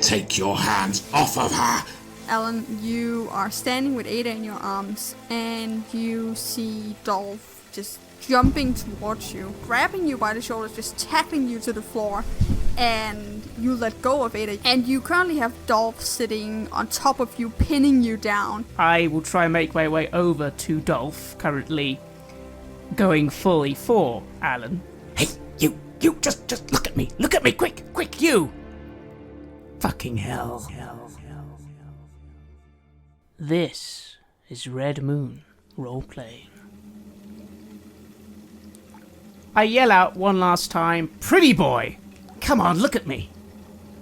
Take your hands off of her! Alan, you are standing with Ada in your arms, and you see Dolph just jumping towards you, grabbing you by the shoulders, just tackling you to the floor, and you let go of Ada. And you currently have Dolph sitting on top of you, pinning you down. I will try and make my way over to Dolph, currently going fully for Alan. Hey, you, just look at me, quick, you! Fucking hell. This is Red Moon Roleplaying. I yell out one last time, "Pretty boy! Come on, look at me!"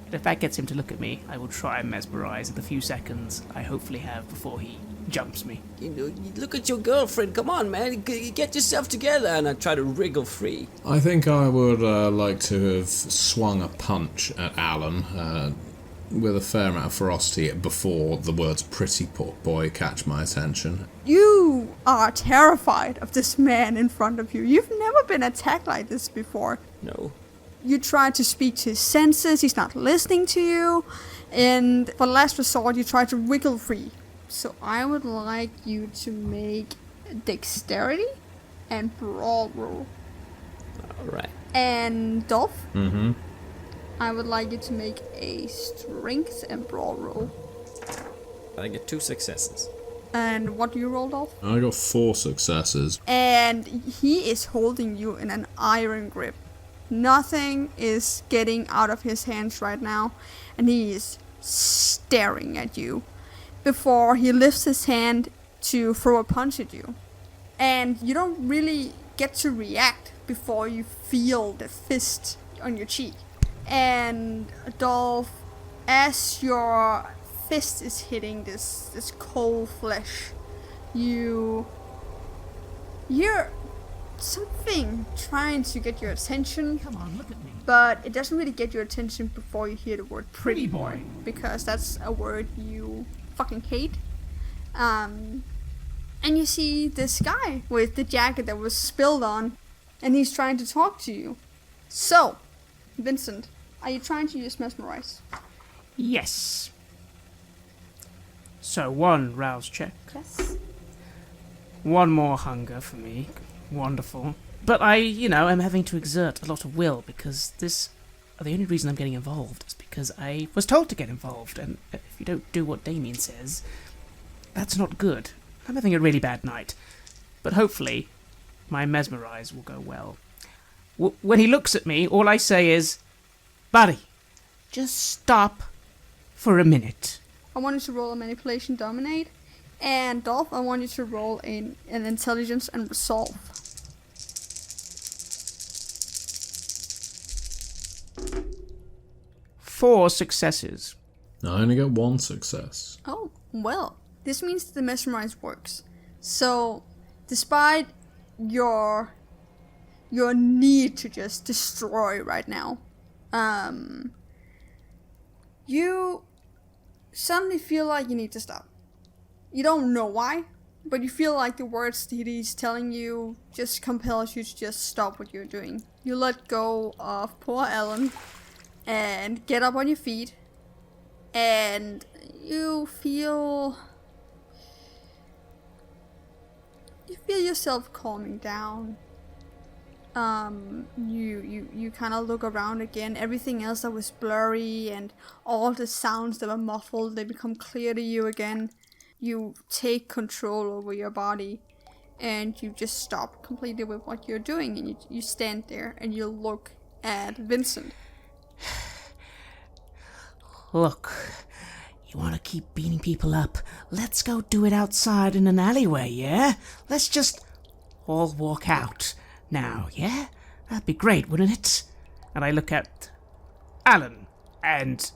And if that gets him to look at me, I will try and mesmerize in the few seconds I hopefully have before he jumps me. Look at your girlfriend, come on man, get yourself together, and I try to wriggle free. I think I would like to have swung a punch at Alan with a fair amount of ferocity before the words "pretty boy" catch my attention. You are terrified of this man in front of you. You've never been attacked like this before. No. You try to speak to his senses, he's not listening to you, and for last resort you try to wiggle free. So I would like you to make dexterity and brawl roll. Alright. And Dolph? Mm-hmm. I would like you to make a strength and brawl roll. I get 2 successes. And what do you roll, Dolph? I got 4 successes. And he is holding you in an iron grip. Nothing is getting out of his hands right now, and he is staring at you before he lifts his hand to throw a punch at you. And you don't really get to react before you feel the fist on your cheek. And Dolph, as your fist is hitting this cold flesh, you hear something trying to get your attention. Come on, look at me. But it doesn't really get your attention before you hear the word Pretty boy. because that's a word you fucking hate. And you see this guy with the jacket that was spilled on, and he's trying to talk to you. So, Vincent, are you trying to use mesmerize? Yes. So 1 rouse check. Yes. 1 more hunger for me. Wonderful. But I, am having to exert a lot of will because the only reason I'm getting involved is because I was told to get involved, and if you don't do what Damien says, that's not good. I'm having a really bad night. But hopefully, my mesmerize will go well. When he looks at me, all I say is, "Buddy, just stop for a minute." I want you to roll a manipulation dominate. And Dolph, I want you to roll an intelligence and resolve. 4 successes. I only got 1 success. Oh, well. This means that the mesmerize works. So, despite your need to just destroy right now, you suddenly feel like you need to stop. You don't know why, but you feel like the words that he's telling you just compels you to just stop what you're doing. You let go of poor Alan and get up on your feet, and you feel yourself calming down. You kind of look around again. Everything else that was blurry and all the sounds that were muffled, they become clear to you again. You take control over your body, and you just stop completely with what you're doing, and you stand there and you look at Vincent. Look, you want to keep beating people up? Let's go do it outside in an alleyway, yeah? Let's just all walk out now, yeah? That'd be great, wouldn't it? And I look at Alan, and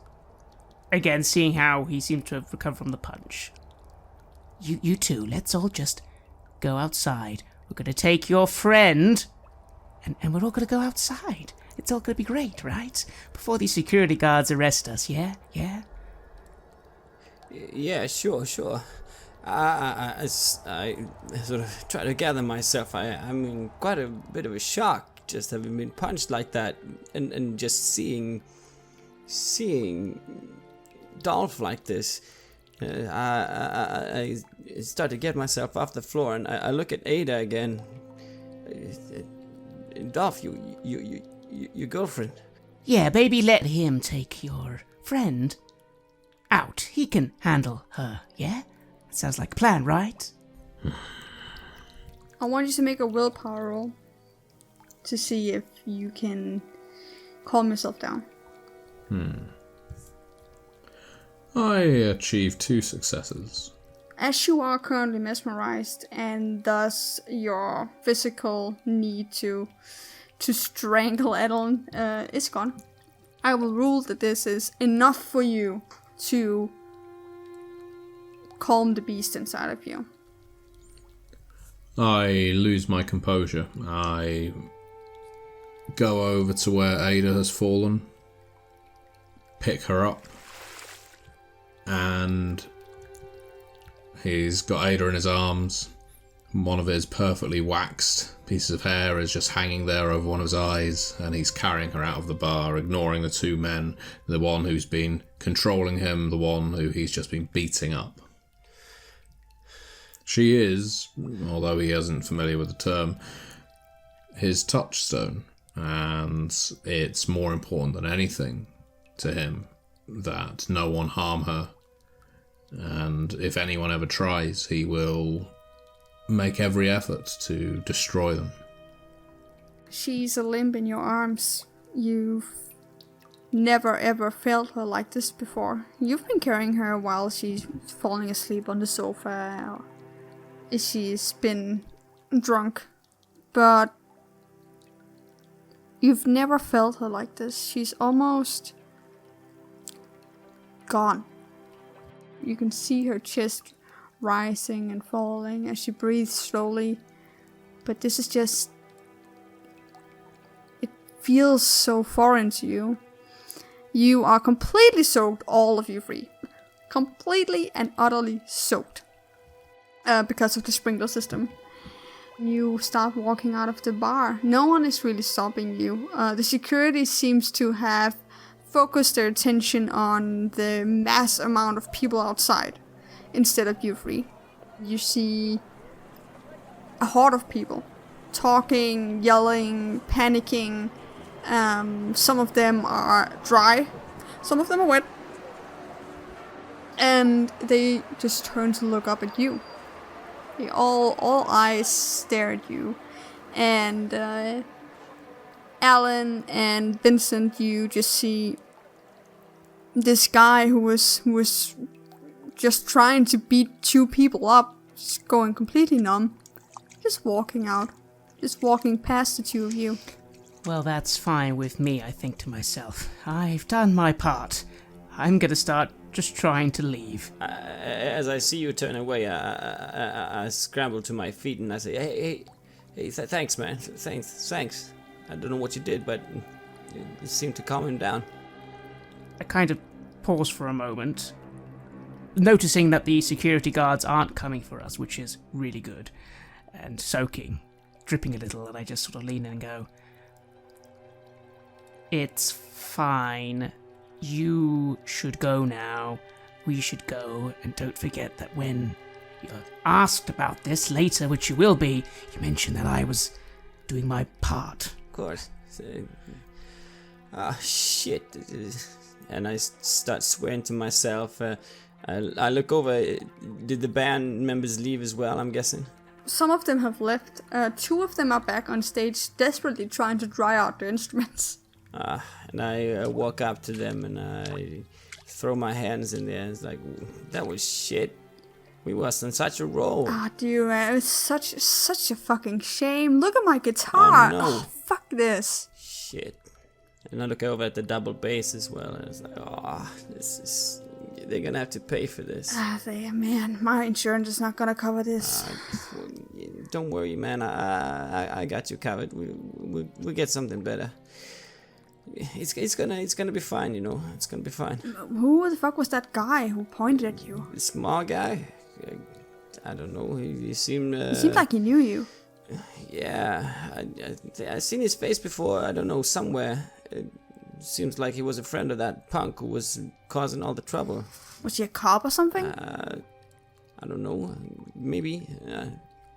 again, seeing how he seemed to have recovered from the punch. You two, let's all just go outside. We're going to take your friend, and we're all going to go outside. It's all going to be great, right? Before these security guards arrest us, yeah? Yeah? Yeah, sure. I sort of try to gather myself. I'm in quite a bit of a shock, just having been punched like that, and just seeing Dolph like this. I start to get myself off the floor, and I look at Ada again. Dolph, your girlfriend. Yeah, baby, let him take your friend out. He can handle her, yeah? That sounds like a plan, right? I want you to make a willpower roll to see if you can calm yourself down. I achieved 2 successes. As you are currently mesmerized, and thus your physical need to strangle Adeline is gone, I will rule that this is enough for you to calm the beast inside of you. I lose my composure. I go over to where Ada has fallen, pick her up, and he's got Ada in his arms. One of his perfectly waxed pieces of hair is just hanging there over one of his eyes, and he's carrying her out of the bar, ignoring the 2 men, the one who's been controlling him, the one who he's just been beating up. She is, although he isn't familiar with the term, his touchstone, and it's more important than anything to him that no one harm her, and if anyone ever tries, he will make every effort to destroy them. She's a limb in your arms. You've never ever felt her like this before. You've been carrying her while she's falling asleep on the sofa, or she's been drunk, but you've never felt her like this. She's almost gone. You can see her chest rising and falling as she breathes slowly, but this is just... it feels so foreign to you. You are completely soaked, all of you 3. Completely and utterly soaked. Because of the sprinkler system. You start walking out of the bar. No one is really stopping you. The security seems to have focused their attention on the mass amount of people outside instead of you 3. You see a horde of people talking, yelling, panicking. Some of them are dry, some of them are wet, and they just turn to look up at you. They all eyes stare at you, and Alan and Vincent, you just see this guy who was just trying to beat 2 people up, just going completely numb, just walking out, just walking past the 2 of you. Well, that's fine with me, I think to myself. I've done my part. I'm gonna start just trying to leave. As I see you turn away, I scramble to my feet and I say, hey, thanks, man. Thanks. I don't know what you did, but it seemed to calm him down. I kind of pause for a moment, noticing that the security guards aren't coming for us, which is really good, and soaking, dripping a little, and I just sort of lean in and go, it's fine. You should go now. We should go, and don't forget that when you're asked about this later, which you will be, you mention that I was doing my part. Of course. Shit. And I start swearing to myself. I look over. Did the band members leave as well, I'm guessing? Some of them have left. 2 of them are back on stage, desperately trying to dry out their instruments. And I walk up to them and I throw my hands in there. It's like, that was shit. We was on such a roll. Dude, it was such a fucking shame. Look at my guitar. Oh, no. Fuck this. Shit. And I look over at the double bass as well, and it's like, they're gonna have to pay for this. Man, my insurance is not gonna cover this. Don't worry, man. I got you covered. We'll get something better. It's gonna be fine, you know. It's gonna be fine. Who the fuck was that guy who pointed at you? The small guy. I don't know. He seemed. He seemed like he knew you. Yeah, I seen his face before. I don't know, somewhere. seems like he was a friend of that punk who was causing all the trouble. Was he a cop or something? I don't know. Maybe.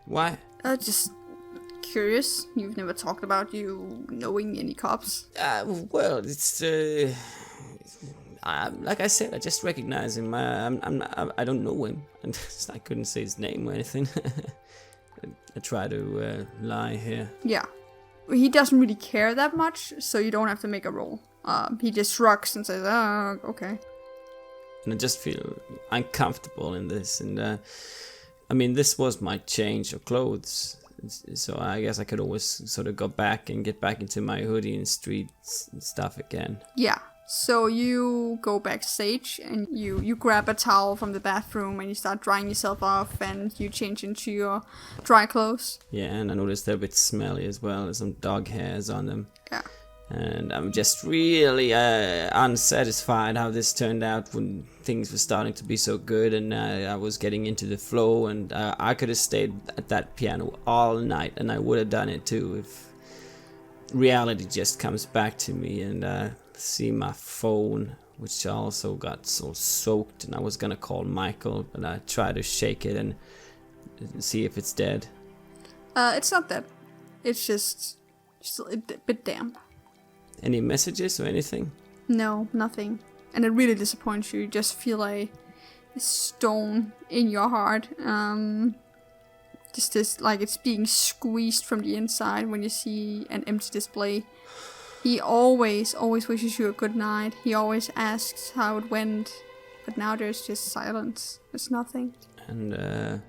Why? Just curious. You've never talked about you knowing any cops. Well, it's like I said, I just recognize him. I don't know him. I couldn't say his name or anything. I try to lie here. Yeah. He doesn't really care that much, so you don't have to make a roll. He just shrugs and says, "Oh, okay." And I just feel uncomfortable in this. And I mean, this was my change of clothes. So I guess I could always sort of go back and get back into my hoodie and street stuff again. Yeah. So you go backstage and you grab a towel from the bathroom and you start drying yourself off and you change into your dry clothes. Yeah, and I noticed they're a bit smelly as well. There's some dog hairs on them. Yeah. And I'm just really unsatisfied how this turned out when things were starting to be so good and I was getting into the flow, and I could have stayed at that piano all night and I would have done it too if reality just comes back to me and see my phone, which also got so soaked, and I was gonna call Michael, but I tried to shake it and see if it's dead. It's not dead. It's just a bit damp. Any messages or anything? No, nothing. And it really disappoints you. You just feel a stone in your heart. Just this, like it's being squeezed from the inside when you see an empty display. He always wishes you a good night. He always asks how it went. But now there's just silence. There's nothing. And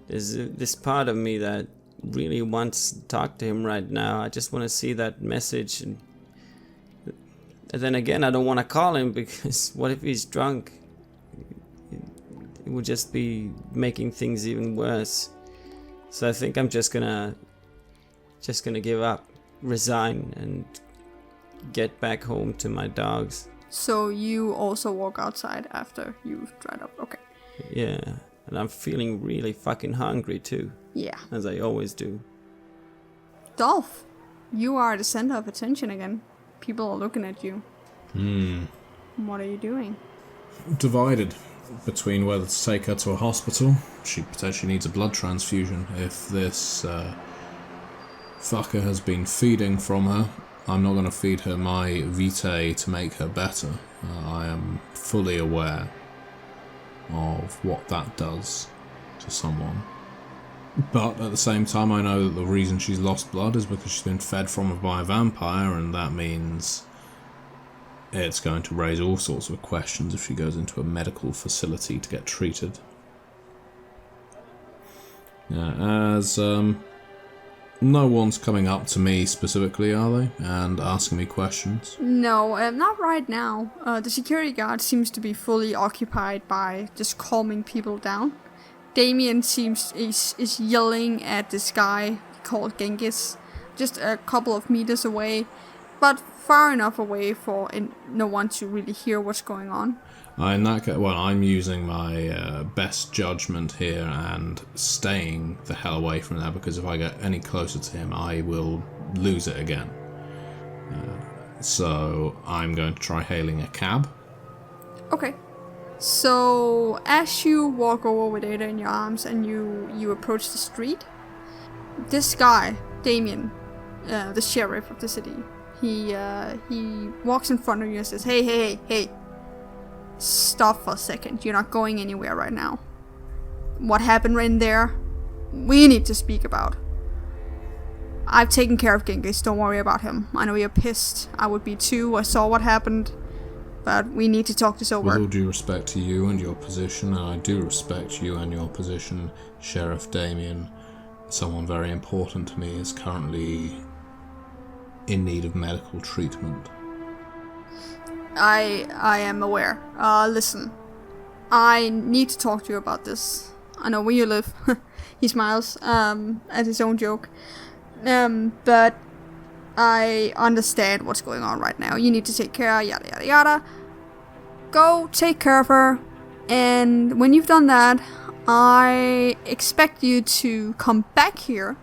there's this part of me that really wants to talk to him right now. I just want to see that message. And then again, I don't want to call him because what if he's drunk? It would just be making things even worse. So I think I'm just gonna give up. Resign and get back home to my dogs. So you also walk outside after you've dried up. Okay. Yeah, and I'm feeling really fucking hungry too. Yeah. As I always do. Dolph, you are the center of attention again. People are looking at you. What are you doing? Divided between whether to take her to a hospital. She potentially needs a blood transfusion. If this fucker has been feeding from her, I'm not going to feed her my vitae to make her better. I am fully aware of what that does to someone. But at the same time, I know that the reason she's lost blood is because she's been fed from her by a vampire, and that means it's going to raise all sorts of questions if she goes into a medical facility to get treated. Yeah, as no one's coming up to me specifically, are they? And asking me questions? No, not right now. The security guard seems to be fully occupied by just calming people down. Damien is yelling at this guy called Genghis, just a couple of meters away, but far enough away for no one to really hear what's going on. In that case, well, I'm using my best judgment here and staying the hell away from there, because if I get any closer to him, I will lose it again. So I'm going to try hailing a cab. Okay. So as you walk over with Ada in your arms and you approach the street, this guy, Damien, the sheriff of the city, he walks in front of you and says, Hey. Stop for a second. You're not going anywhere right now. What happened in there, we need to speak about. I've taken care of Genghis. Don't worry about him. I know you're pissed. I would be too. I saw what happened. But we need to talk this over. With all due respect to you and your position, and I do respect you and your position, Sheriff Damien, someone very important to me is currently in need of medical treatment. I am aware. Listen. I need to talk to you about this. I know where you live. He smiles, at his own joke. But I understand what's going on right now. You need to take care, yada yada yada. Go take care of her. And when you've done that, I expect you to come back here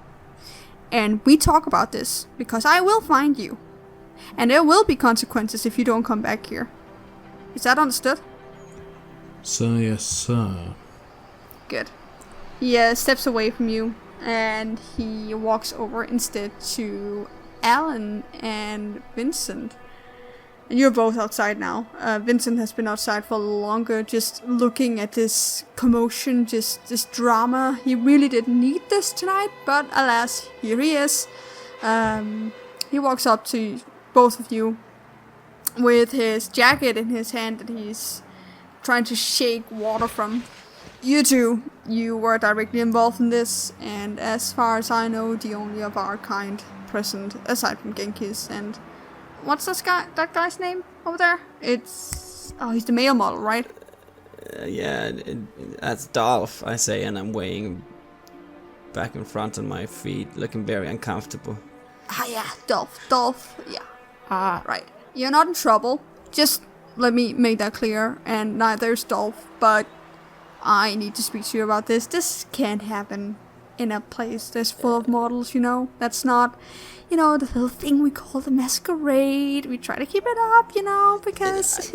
and we talk about this, because I will find you. And there will be consequences if you don't come back here. Is that understood? Sir, yes, sir. Good. He steps away from you, and he walks over instead to Alan and Vincent. And you're both outside now. Vincent has been outside for longer, just looking at this commotion, just this drama. He really didn't need this tonight, but alas, here he is. He walks up to both of you with his jacket in his hand, and he's trying to shake water from. You two, you were directly involved in this, and as far as I know, the only of our kind present, aside from Genghis. And what's that guy's name over there? He's the male model, right? That's Dolph, I say, and I'm weighing back in front on my feet, looking very uncomfortable. Yeah, Dolph, yeah. Right. You're not in trouble. Just let me make that clear, and neither is Dolph, but I need to speak to you about this. This can't happen in a place that's full of models, That's not, the little thing we call the Masquerade. We try to keep it up, because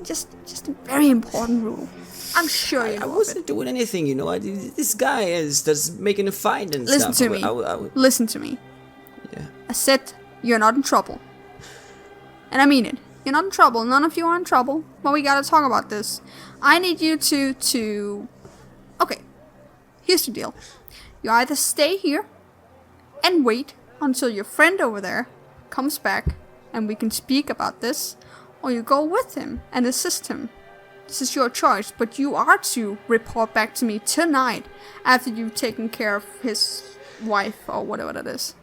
just a very important rule. I'm sure you know. I wasn't doing anything, this guy is just making a fight and Listen stuff. Listen to me. Yeah. I said you're not in trouble. And I mean it. You're not in trouble. None of you are in trouble. But we gotta talk about this. I need you to... Okay. Here's the deal. You either stay here and wait until your friend over there comes back and we can speak about this, or you go with him and assist him. This is your choice, but you are to report back to me tonight after you've taken care of his wife or whatever that is.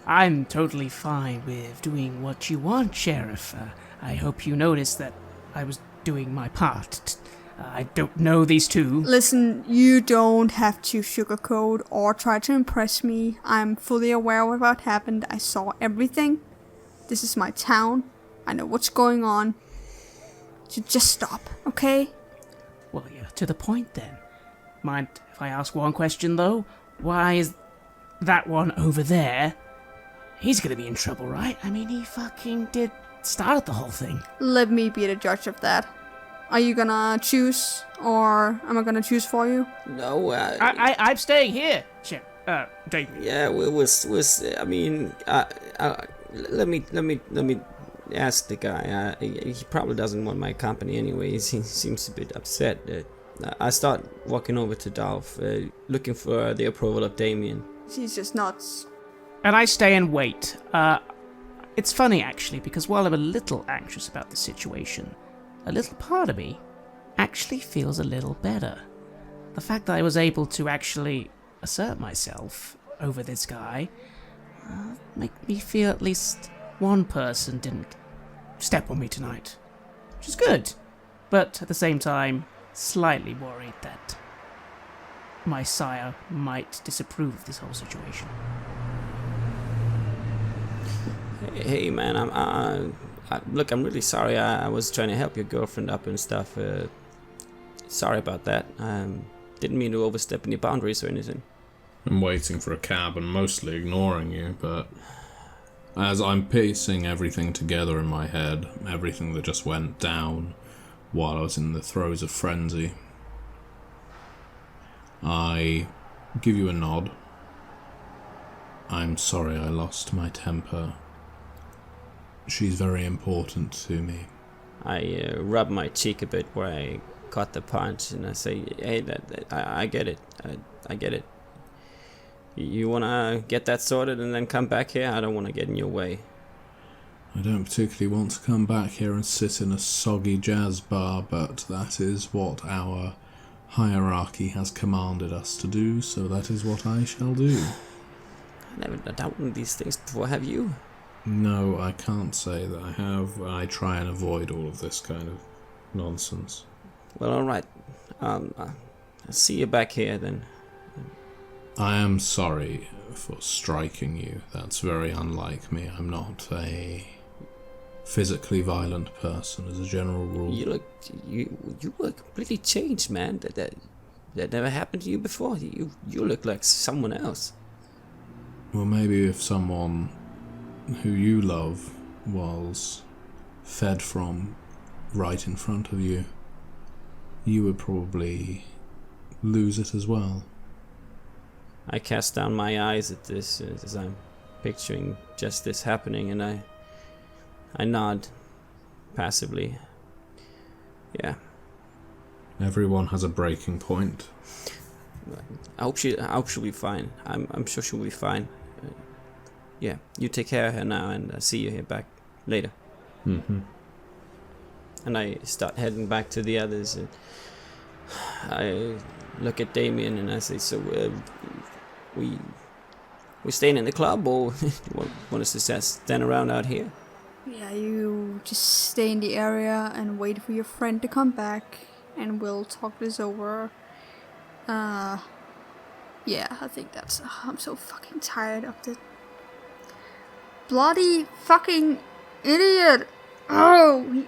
I'm totally fine with doing what you want, Sheriff. I hope you noticed that I was doing my part. I don't know these two. Listen, you don't have to sugarcoat or try to impress me. I'm fully aware of what happened. I saw everything. This is my town. I know what's going on. So just stop, okay? Well, yeah, to the point then. Mind if I ask one question, though? Why is that one over there? He's gonna be in trouble, right? I mean, he fucking started the whole thing. Let me be the judge of that. Are you gonna choose, or am I gonna choose for you? No, I'm staying here. Shit, David. Yeah, I mean, let me ask the guy. He probably doesn't want my company anyways. He seems a bit upset. I start walking over to Dolph, looking for the approval of Damien. He's just nuts. And I stay and wait. It's funny, actually, because while I'm a little anxious about the situation, a little part of me actually feels a little better. The fact that I was able to actually assert myself over this guy make me feel at least one person didn't step on me tonight, which is good. But at the same time, slightly worried that my sire might disapprove of this whole situation. Hey man, look, I'm really sorry. I was trying to help your girlfriend up and stuff. Sorry about that. Didn't mean to overstep any boundaries or anything. I'm waiting for a cab and mostly ignoring you, but as I'm piecing everything together in my head, everything that just went down while I was in the throes of frenzy, I give you a nod. I'm sorry I lost my temper. She's very important to me. I rub my cheek a bit where I caught the punch, and I say, "Hey, I get it. I get it. You wanna get that sorted and then come back here? I don't want to get in your way." I don't particularly want to come back here and sit in a soggy jazz bar, but that is what our hierarchy has commanded us to do, so that is what I shall do. I never done these things before, have you? No, I can't say that I have. I try and avoid all of this kind of nonsense. Well, alright. I'll see you back here then. I am sorry for striking you. That's very unlike me. I'm not a physically violent person as a general rule. You look completely changed, man. That never happened to you before. You look like someone else. Well, maybe if someone who you love was fed from right in front of you, you would probably lose it as well. I cast down my eyes at this as I'm picturing just this happening, and I nod passively. Yeah. Everyone has a breaking point. I hope she'll be fine. I'm sure she'll be fine. Yeah, you take care of her now, and I'll see you here back later. Mm-hmm. And I start heading back to the others, and I look at Damien and I say, so we staying in the club, or you want us to stand around out here? Yeah, you just stay in the area and wait for your friend to come back, and we'll talk this over. Yeah, I think that's... I'm so fucking tired of the bloody fucking idiot. Oh,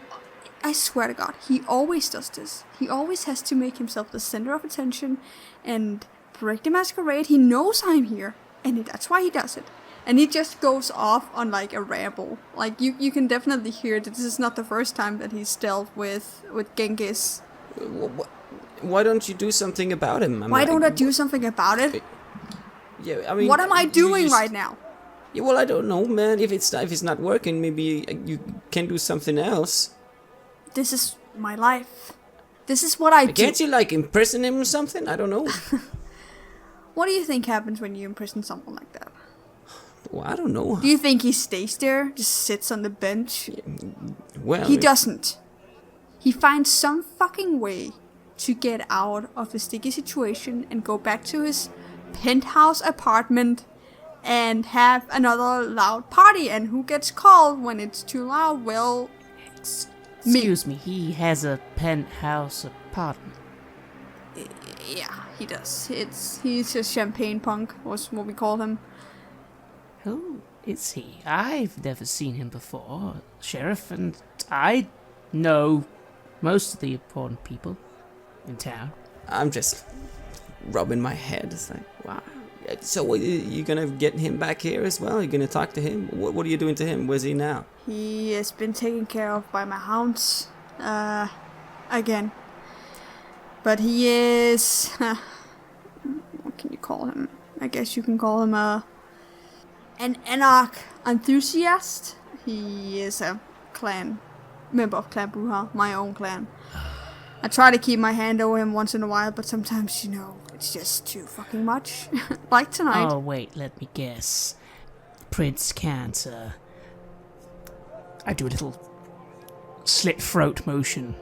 I swear to God, he always does this. He always has to make himself the center of attention and break the masquerade. He knows I'm here, and that's why he does it. And he just goes off on like a ramble. Like you can definitely hear that this is not the first time that he's dealt with Genghis. Why don't you do something about him? Why don't I do something about it? Yeah, I mean, what am I doing right now? Yeah, well, I don't know, man. If it's not working, maybe you can do something else. This is my life. This is what I do. Can't you like imprison him or something? I don't know. What do you think happens when you imprison someone like that? Well, I don't know. Do you think he stays there, just sits on the bench? Well, he doesn't. He finds some fucking way to get out of the sticky situation and go back to his penthouse apartment and have another loud party. And who gets called when it's too loud? Well, Excuse me, he has a penthouse apartment. Yeah, he does. He's a champagne punk, was what we call him. Who is he? I've never seen him before, Sheriff, and I know most of the important people in town. I'm just rubbing my head. It's like, wow. So you gonna get him back here as well? You gonna talk to him? What are you doing to him? Where's he now? He has been taken care of by my hounds, again. But he is, what can you call him? I guess you can call him an anarch enthusiast. He is a member of Clan Bruja, my own clan. I try to keep my hand over him once in a while, but sometimes, it's just too fucking much. Like tonight. Oh, wait, let me guess. Prince can't, I do a little slit throat motion.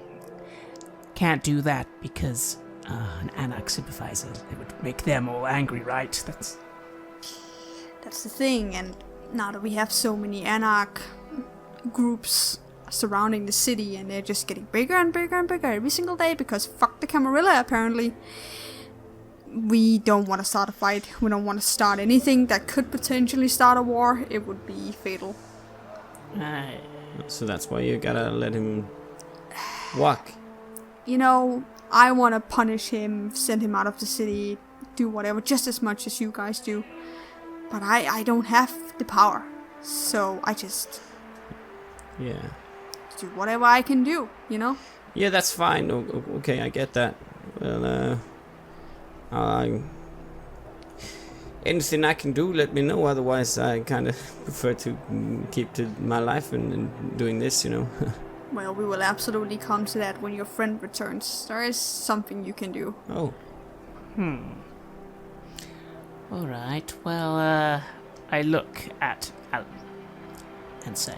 Can't do that because an anarch sympathizer, it would make them all angry, right? That's the thing, and now that we have so many anarch groups surrounding the city, and they're just getting bigger and bigger and bigger every single day because fuck the Camarilla, apparently. We don't want to start a fight. We don't want to start anything that could potentially start a war. It would be fatal. So that's why you gotta let him walk. I want to punish him, send him out of the city, do whatever, just as much as you guys do. But I don't have the power. So I just... Yeah. do whatever I can do, Yeah, that's fine. Okay, I get that. Well, anything I can do, let me know. Otherwise, I kind of prefer to keep to my life and doing this, Well, we will absolutely come to that when your friend returns. There is something you can do. Oh. Alright, well, I look at Alan and say,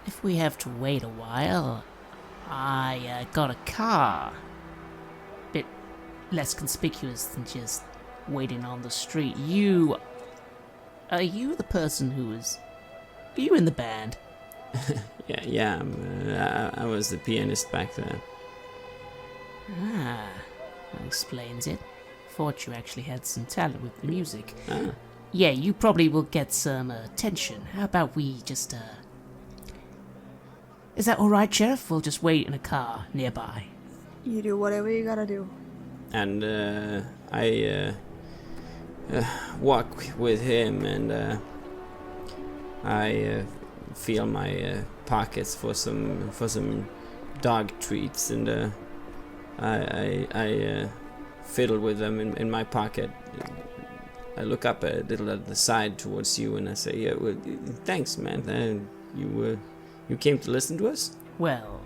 if we have to wait a while, I got a car. Bit less conspicuous than just waiting on the street. Are you the person are you in the band? Yeah, I was the pianist back there. That explains it. Thought you actually had some talent with the music. Ah. Yeah, you probably will get some attention. How about we just, Is that alright, Sheriff? We'll just wait in a car nearby. You do whatever you gotta do. And I walk with him, and I feel my pockets for some dog treats, and I fiddle with them in my pocket. I look up a little at the side towards you, and I say, "Yeah, well, thanks, man. You came to listen to us?" Well,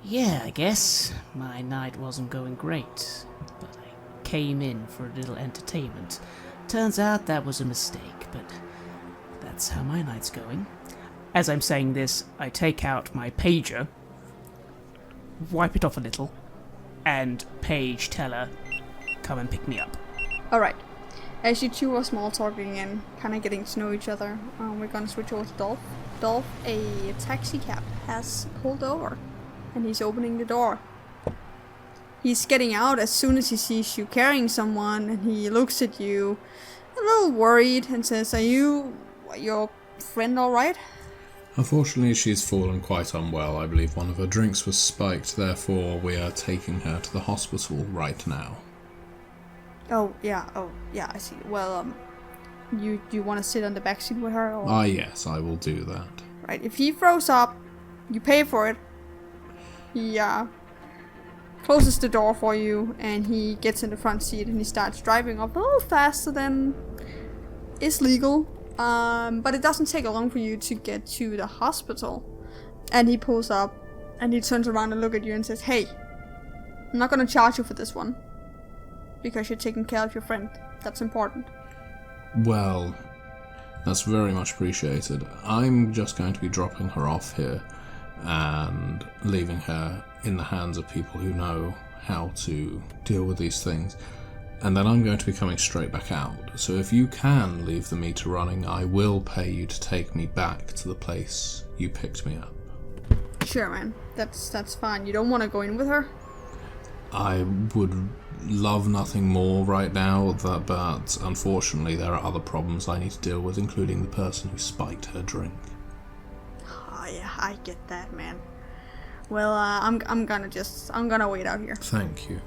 yeah, I guess. My night wasn't going great, but I came in for a little entertainment. Turns out that was a mistake, but that's how my night's going. As I'm saying this, I take out my pager, wipe it off a little, and page teller, come and pick me up. Alright. As you two are small talking and kind of getting to know each other, we're gonna switch over to Dolph. Dolph, a taxi cab has pulled over, and he's opening the door. He's getting out as soon as he sees you carrying someone, and he looks at you a little worried and says, "Are your friend alright?" Unfortunately, she's fallen quite unwell. I believe one of her drinks was spiked, therefore we are taking her to the hospital right now. Oh yeah, I see. Well, you want to sit on the back seat with her? Or? Yes, I will do that. Right, if he throws up, you pay for it. He closes the door for you, and he gets in the front seat, and he starts driving up a little faster than is legal. But it doesn't take long for you to get to the hospital. And he pulls up, and he turns around and looks at you and says, "Hey, I'm not gonna charge you for this one, because you're taking care of your friend. That's important." Well, that's very much appreciated. I'm just going to be dropping her off here and leaving her in the hands of people who know how to deal with these things. And then I'm going to be coming straight back out. So if you can leave the meter running, I will pay you to take me back to the place you picked me up. Sure, man. That's fine. You don't want to go in with her? I would love nothing more right now, but unfortunately there are other problems I need to deal with, including the person who spiked her drink. Oh yeah, I get that, man. Well, I'm gonna wait out here. Thank you.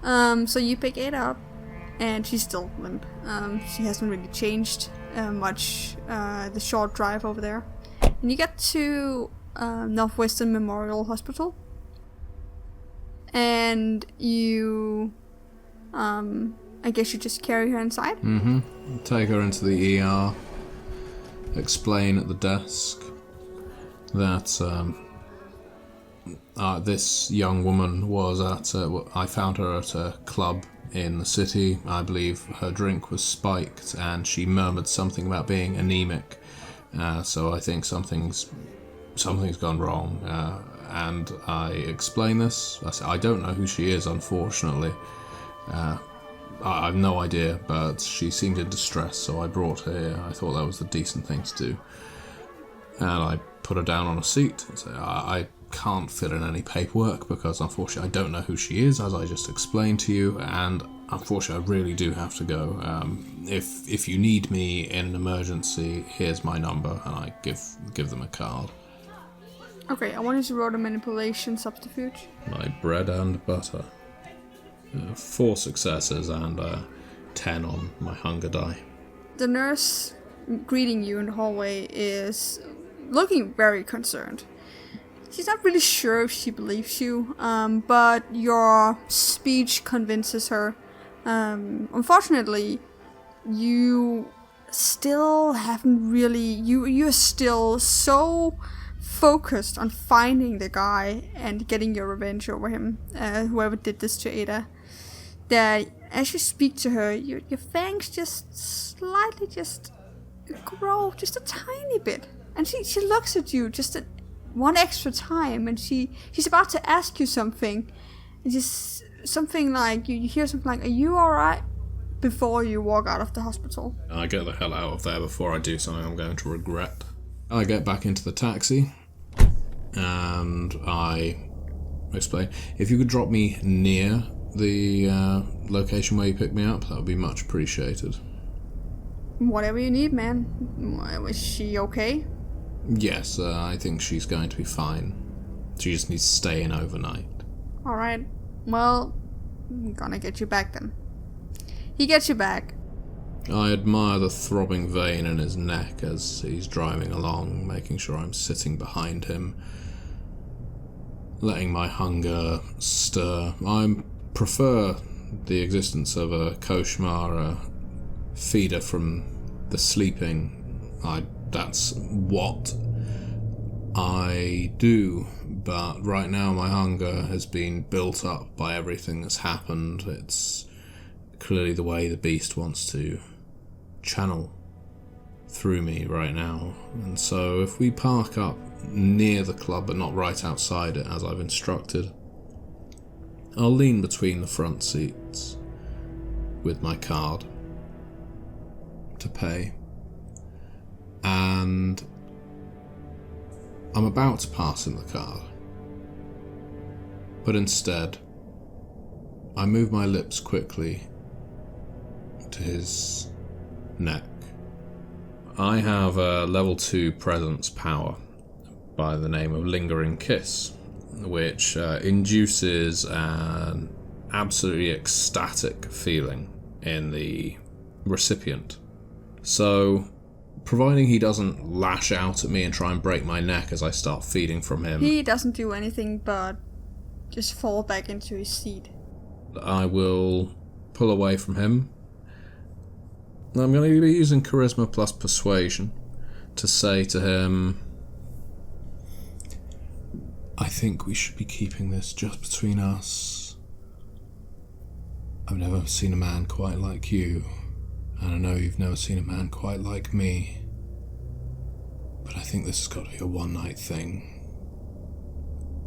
So you pick Ada up, and she's still limp. She hasn't really changed much the short drive over there. And you get to Northwestern Memorial Hospital. And you, I guess you just carry her inside? Mm-hmm. Take her into the ER. Explain at the desk that this young woman was I found her at a club in the city. I believe her drink was spiked, and she murmured something about being anemic. So I think something's gone wrong. And I explain this. I say, I don't know who she is, unfortunately. I have no idea, but she seemed in distress, so I brought her here. I thought that was the decent thing to do. And I put her down on a seat and say, I can't fill in any paperwork because unfortunately I don't know who she is, as I just explained to you, and unfortunately I really do have to go. If you need me in an emergency, here's my number, and I give them a card. Okay, I want you to roll a manipulation subterfuge. My bread and butter. 4 successes and 10 on my hunger die. The nurse greeting you in the hallway is looking very concerned. She's not really sure if she believes you, but your speech convinces her. Unfortunately, you still haven't really... You're still so focused on finding the guy and getting your revenge over him, whoever did this to Ada, that as you speak to her, your fangs just slightly grow just a tiny bit. And she looks at you just one extra time, and she's about to ask you something, and just something like, you hear something like, "Are you alright?" before you walk out of the hospital. I get the hell out of there before I do something I'm going to regret. I get back into the taxi, and I explain, if you could drop me near the location where you picked me up, that would be much appreciated. Whatever you need, man. Is she okay? Yes, I think she's going to be fine. She just needs to stay in overnight. Alright. Well, I'm gonna get you back then. He gets you back. I admire the throbbing vein in his neck as he's driving along, making sure I'm sitting behind him, letting my hunger stir. I prefer the existence of a Horskjær, a feeder from the sleeping. That's what I do, but right now my hunger has been built up by everything that's happened. It's clearly the way the beast wants to channel through me right now. And so if we park up near the club but not right outside it as I've instructed, I'll lean between the front seats with my card to pay. And I'm about to pass him the card, but instead I move my lips quickly to his neck. I have a level 2 presence power by the name of Lingering Kiss, which induces an absolutely ecstatic feeling in the recipient. So, providing he doesn't lash out at me and try and break my neck as I start feeding from him, He doesn't do anything but just fall back into his seat. I will pull away from him. I'm going to be using Charisma plus Persuasion to say to him, I think we should be keeping this just between us. I've never seen a man quite like you, and I know you've never seen a man quite like me. But I think this has got to be a one-night thing.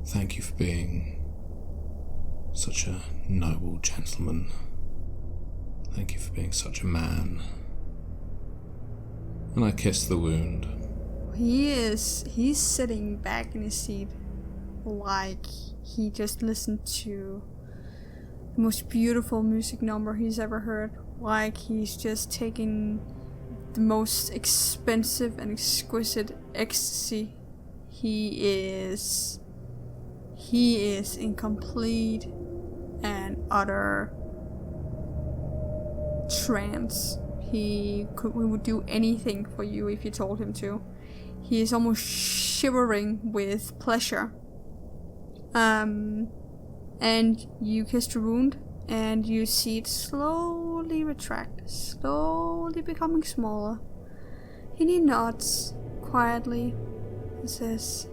Thank you for being such a noble gentleman. Thank you for being such a man. And I kiss the wound. He's sitting back in his seat like he just listened to the most beautiful music number he's ever heard. Like he's just taking the most expensive and exquisite ecstasy. He is in complete and utter trance. He would do anything for you if you told him to. He is almost shivering with pleasure. And you kiss the wound, and you see it slowly retract, slowly becoming smaller. And he nods quietly and says,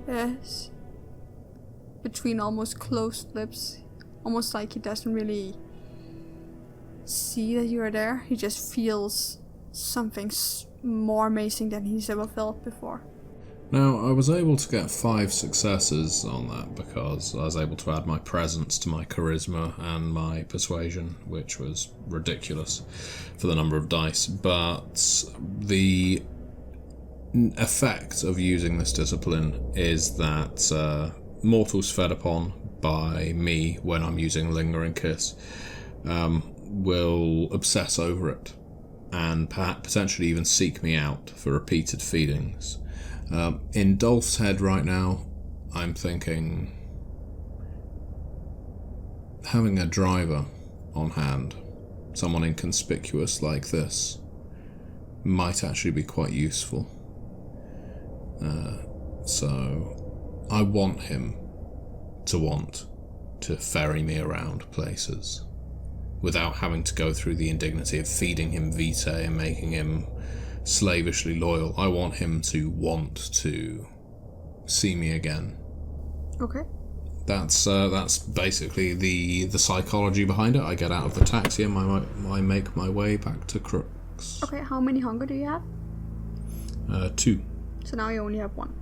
yes, between almost closed lips, almost like he doesn't really see that you are there. He just feels something more amazing than he's ever felt before. Now, I was able to get 5 successes on that because I was able to add my presence to my charisma and my persuasion, which was ridiculous for the number of dice. But the effect of using this discipline is that mortals fed upon by me when I'm using Lingering Kiss will obsess over it and potentially even seek me out for repeated feedings. In Dolph's head right now, I'm thinking having a driver on hand, someone inconspicuous like this, might actually be quite useful. So I want him to want to ferry me around places without having to go through the indignity of feeding him vitae and making him slavishly loyal. I want him to want to see me again. Okay. That's basically the psychology behind it. I get out of the taxi and I make my way back to Crook's. Okay, how many hunger do you have? 2. So now you only have 1.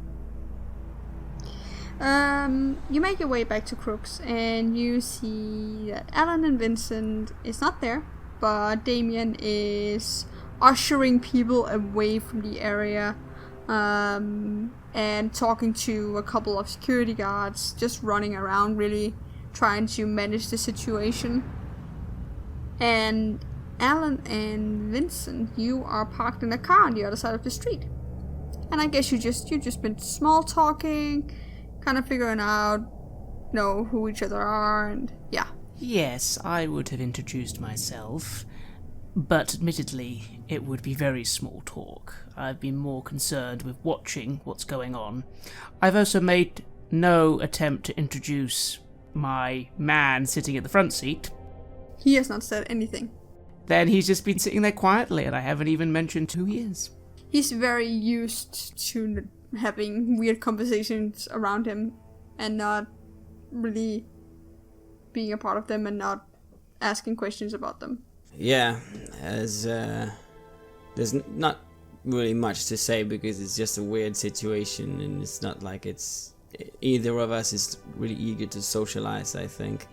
You make your way back to Crook's and you see that Alan and Vincent is not there, but Damien is ushering people away from the area and talking to a couple of security guards, just running around really trying to manage the situation. And Alan and Vincent, you are parked in a car on the other side of the street. And I guess you just been small talking, kind of figuring out, who each other are, and yeah. Yes, I would have introduced myself, but admittedly, it would be very small talk. I've been more concerned with watching what's going on. I've also made no attempt to introduce my man sitting at the front seat. He has not said anything. Then he's just been sitting there quietly, and I haven't even mentioned who he is. He's very used to having weird conversations around him and not really being a part of them and not asking questions about them. Yeah, as there's not really much to say because it's just a weird situation, and it's not like it's either of us is really eager to socialize. I think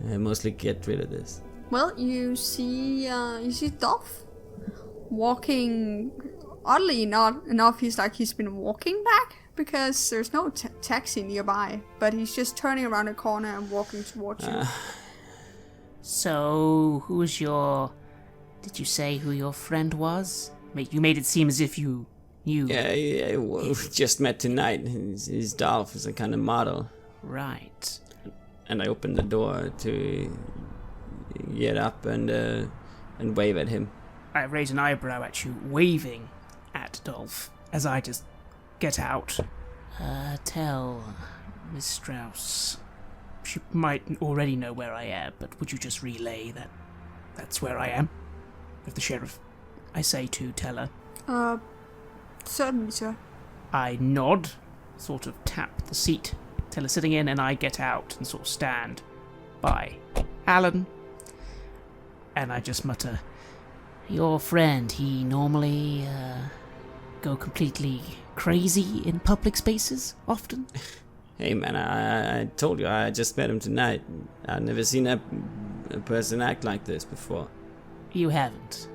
mostly get rid of this. Well, you see Dolph walking. Oddly enough, he's been walking back because there's no taxi nearby, but he's just turning around a corner and walking towards you. So, did you say who your friend was? You made it seem as if you knew. Yeah, well, we just met tonight. He's Dolph, is a kind of model. Right. And I opened the door to get up and wave at him. I raise an eyebrow at you, waving at Dolph, as I just get out. Tell Miss Strauss. She might already know where I am, but would you just relay that's where I am? With the sheriff, I say to Teller. Certainly, sir. I nod, sort of tap the seat Teller's sitting in, and I get out and sort of stand by Alan. And I just mutter, your friend, he normally, go completely crazy in public spaces, often? Hey man, I told you, I just met him tonight. I've never seen a person act like this before. You haven't.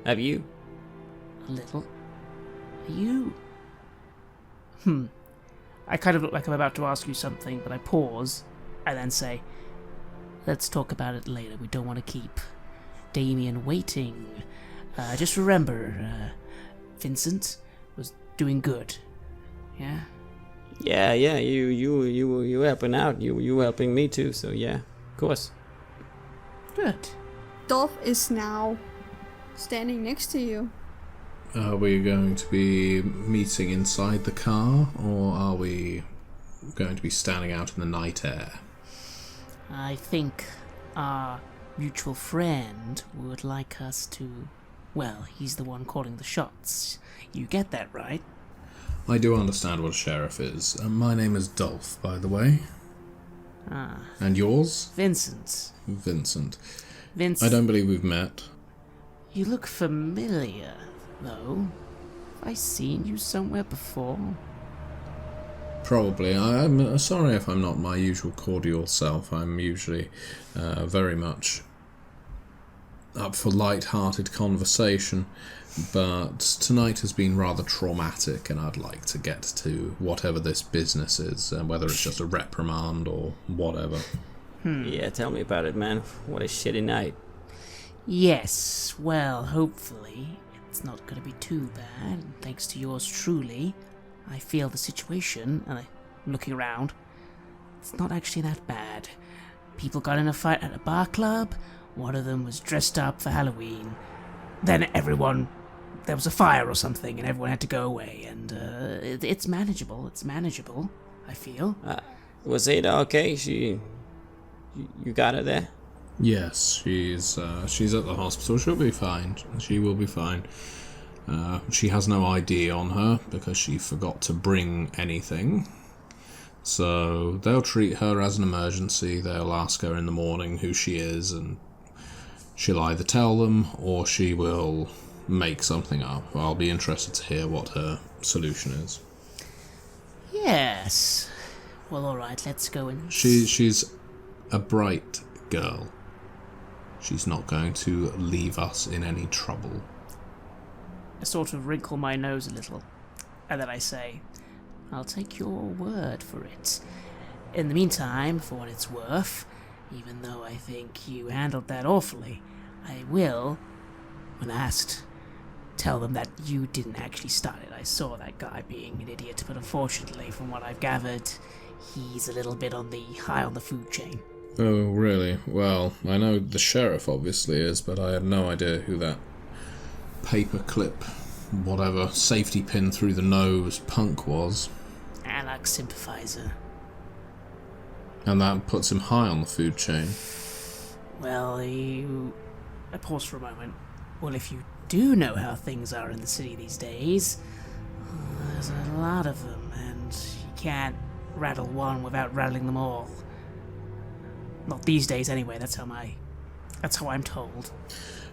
Have you? A little. You? I kind of look like I'm about to ask you something, but I pause, and then say, let's talk about it later. We don't want to keep Damien waiting. Just remember, Vincent was doing good. Yeah? Yeah, you helping out. You helping me too, so yeah, of course. Good. Dolph is now standing next to you. Are we going to be meeting inside the car, or are we going to be standing out in the night air? I think our mutual friend would like us to... Well, he's the one calling the shots. You get that, right? I do understand what a sheriff is. My name is Dolph, by the way. Ah. And yours? Vincent. Vincent. Vincent. I don't believe we've met. You look familiar, though. Have I seen you somewhere before? Probably. I'm sorry if I'm not my usual cordial self. I'm usually very much up for light-hearted conversation, but tonight has been rather traumatic, and I'd like to get to whatever this business is, whether it's just a reprimand or whatever. Yeah, tell me about it, man. What a shitty night. Yes, well, hopefully it's not going to be too bad. Thanks to yours truly, I feel the situation, and I'm looking around. It's not actually that bad. People got in a fight at a bar club. One of them was dressed up for Halloween. Then there was a fire or something, and everyone had to go away. And it's manageable. It's manageable, I feel. Was Ada okay? You got her there? Yes, she's at the hospital. She'll be fine. She will be fine. She has no ID on her because she forgot to bring anything. So they'll treat her as an emergency. They'll ask her in the morning who she is, and she'll either tell them or she will make something up. I'll be interested to hear what her solution is. Yes. Well, alright, let's go and... She's a bright girl. She's not going to leave us in any trouble. I sort of wrinkle my nose a little, and then I say, I'll take your word for it. In the meantime, for what it's worth, even though I think you handled that awfully, I will, when asked, tell them that you didn't actually start it. I saw that guy being an idiot, but unfortunately, from what I've gathered, he's a little bit high on the food chain. Oh, really? Well, I know the sheriff obviously is, but I had no idea who that paperclip, whatever, safety pin through the nose punk was. Alec sympathizer. And that puts him high on the food chain. Well, I pause for a moment. Well, if you do know how things are in the city these days, there's a lot of them, and you can't rattle one without rattling them all. Not these days, anyway. That's how I'm told.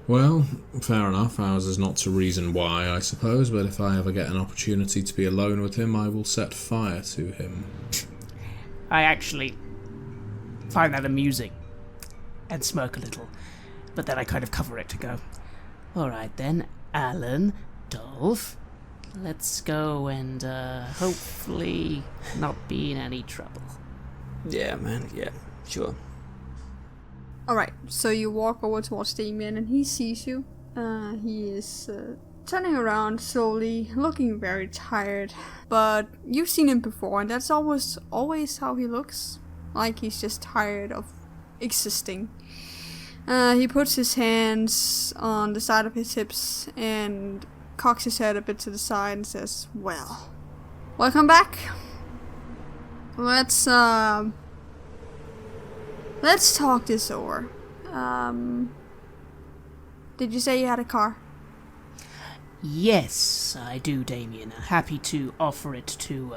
Well, fair enough. Ours is not to reason why, I suppose, but if I ever get an opportunity to be alone with him, I will set fire to him. I actually find that amusing and smirk a little, but then I kind of cover it to go, alright then, Alan, Dolph, let's go and hopefully not be in any trouble. Yeah, man, yeah, sure. Alright, so you walk over towards Damien and he sees you. He is turning around slowly, looking very tired. But you've seen him before, and that's always how he looks. Like he's just tired of existing. He puts his hands on the side of his hips and cocks his head a bit to the side and says, well, welcome back. Let's talk this over. Did you say you had a car? Yes, I do, Damien. Happy to offer it to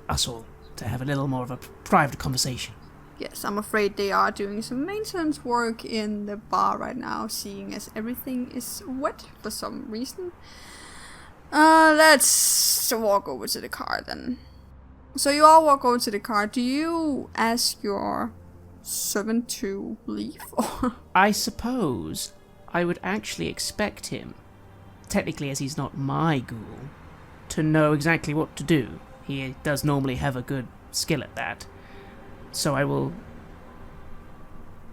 us all to have a little more of a private conversation. Yes, I'm afraid they are doing some maintenance work in the bar right now, seeing as everything is wet for some reason. Let's walk over to the car then. So you all walk over to the car. Do you ask your servant to leave? I suppose I would actually expect him, technically as he's not my ghoul, to know exactly what to do. He does normally have a good skill at that. So I will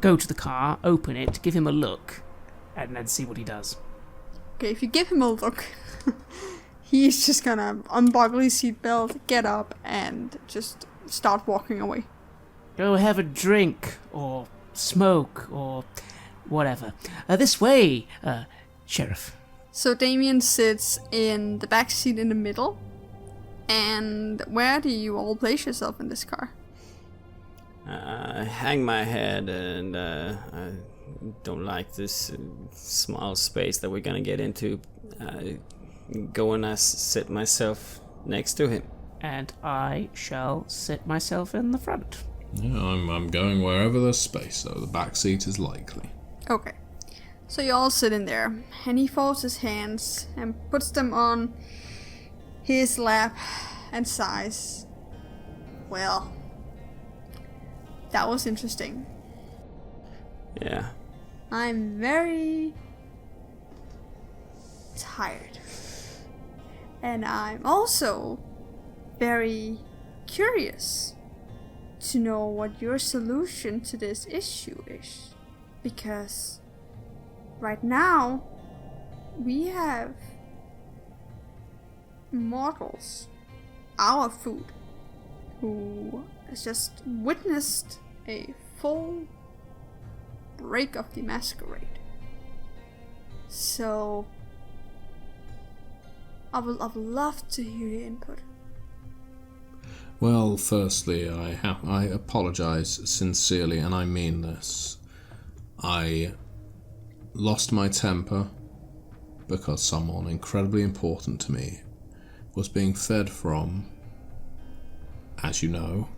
go to the car, open it, give him a look, and then see what he does. Okay, if you give him a look, he's just gonna unbuckle his seatbelt, get up, and just start walking away. Go have a drink, or smoke, or whatever. This way, Sheriff. So Damien sits in the back seat in the middle. And where do you all place yourself in this car? I hang my head, and I don't like this small space that we're gonna get into. Go and sit myself next to him. And I shall sit myself in the front. Yeah, I'm going wherever there's space, so the back seat is likely. Okay. So you all sit in there, and he folds his hands and puts them on his lap and sighs. Well, that was interesting. Yeah. I'm very tired. And I'm also very curious to know what your solution to this issue is. Because right now, we have mortals, our food, who has just witnessed a full break of the Masquerade. So I would love to hear your input. Well, firstly, I apologize sincerely, and I mean this. I lost my temper because someone incredibly important to me was being fed from, as you know,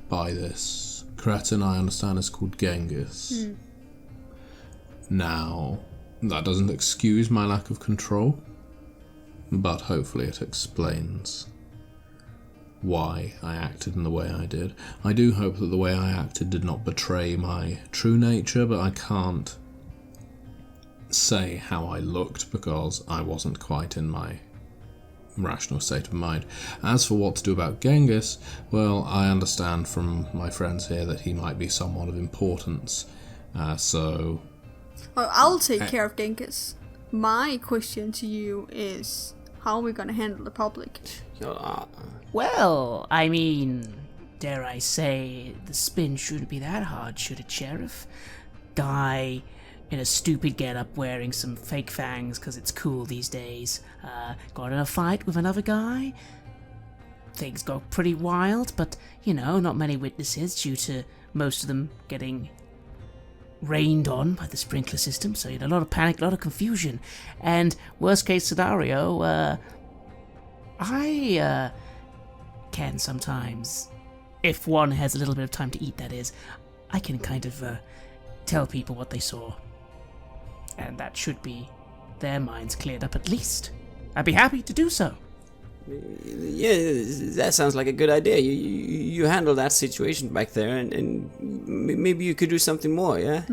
by this cretin I understand is called Genghis. Now, that doesn't excuse my lack of control, but hopefully it explains why I acted in the way I did. I do hope that the way I acted did not betray my true nature, but I can't say how I looked because I wasn't quite in my rational state of mind. As for what to do about Genghis, well, I understand from my friends here that he might be somewhat of importance, so... Well, I'll take care of Genghis. My question to you is, how are we gonna handle the public? Well, I mean, dare I say, the spin shouldn't be that hard, should it, Sheriff? Guy in a stupid getup wearing some fake fangs because it's cool these days. Got in a fight with another guy. Things got pretty wild, but, not many witnesses due to most of them getting rained on by the sprinkler system, so a lot of panic, a lot of confusion. And worst case scenario, I can sometimes, if one has a little bit of time to eat, that is, I can kind of tell people what they saw. And that should be their minds cleared up at least. I'd be happy to do so. Yeah, that sounds like a good idea. You handle that situation back there, and maybe you could do something more, yeah?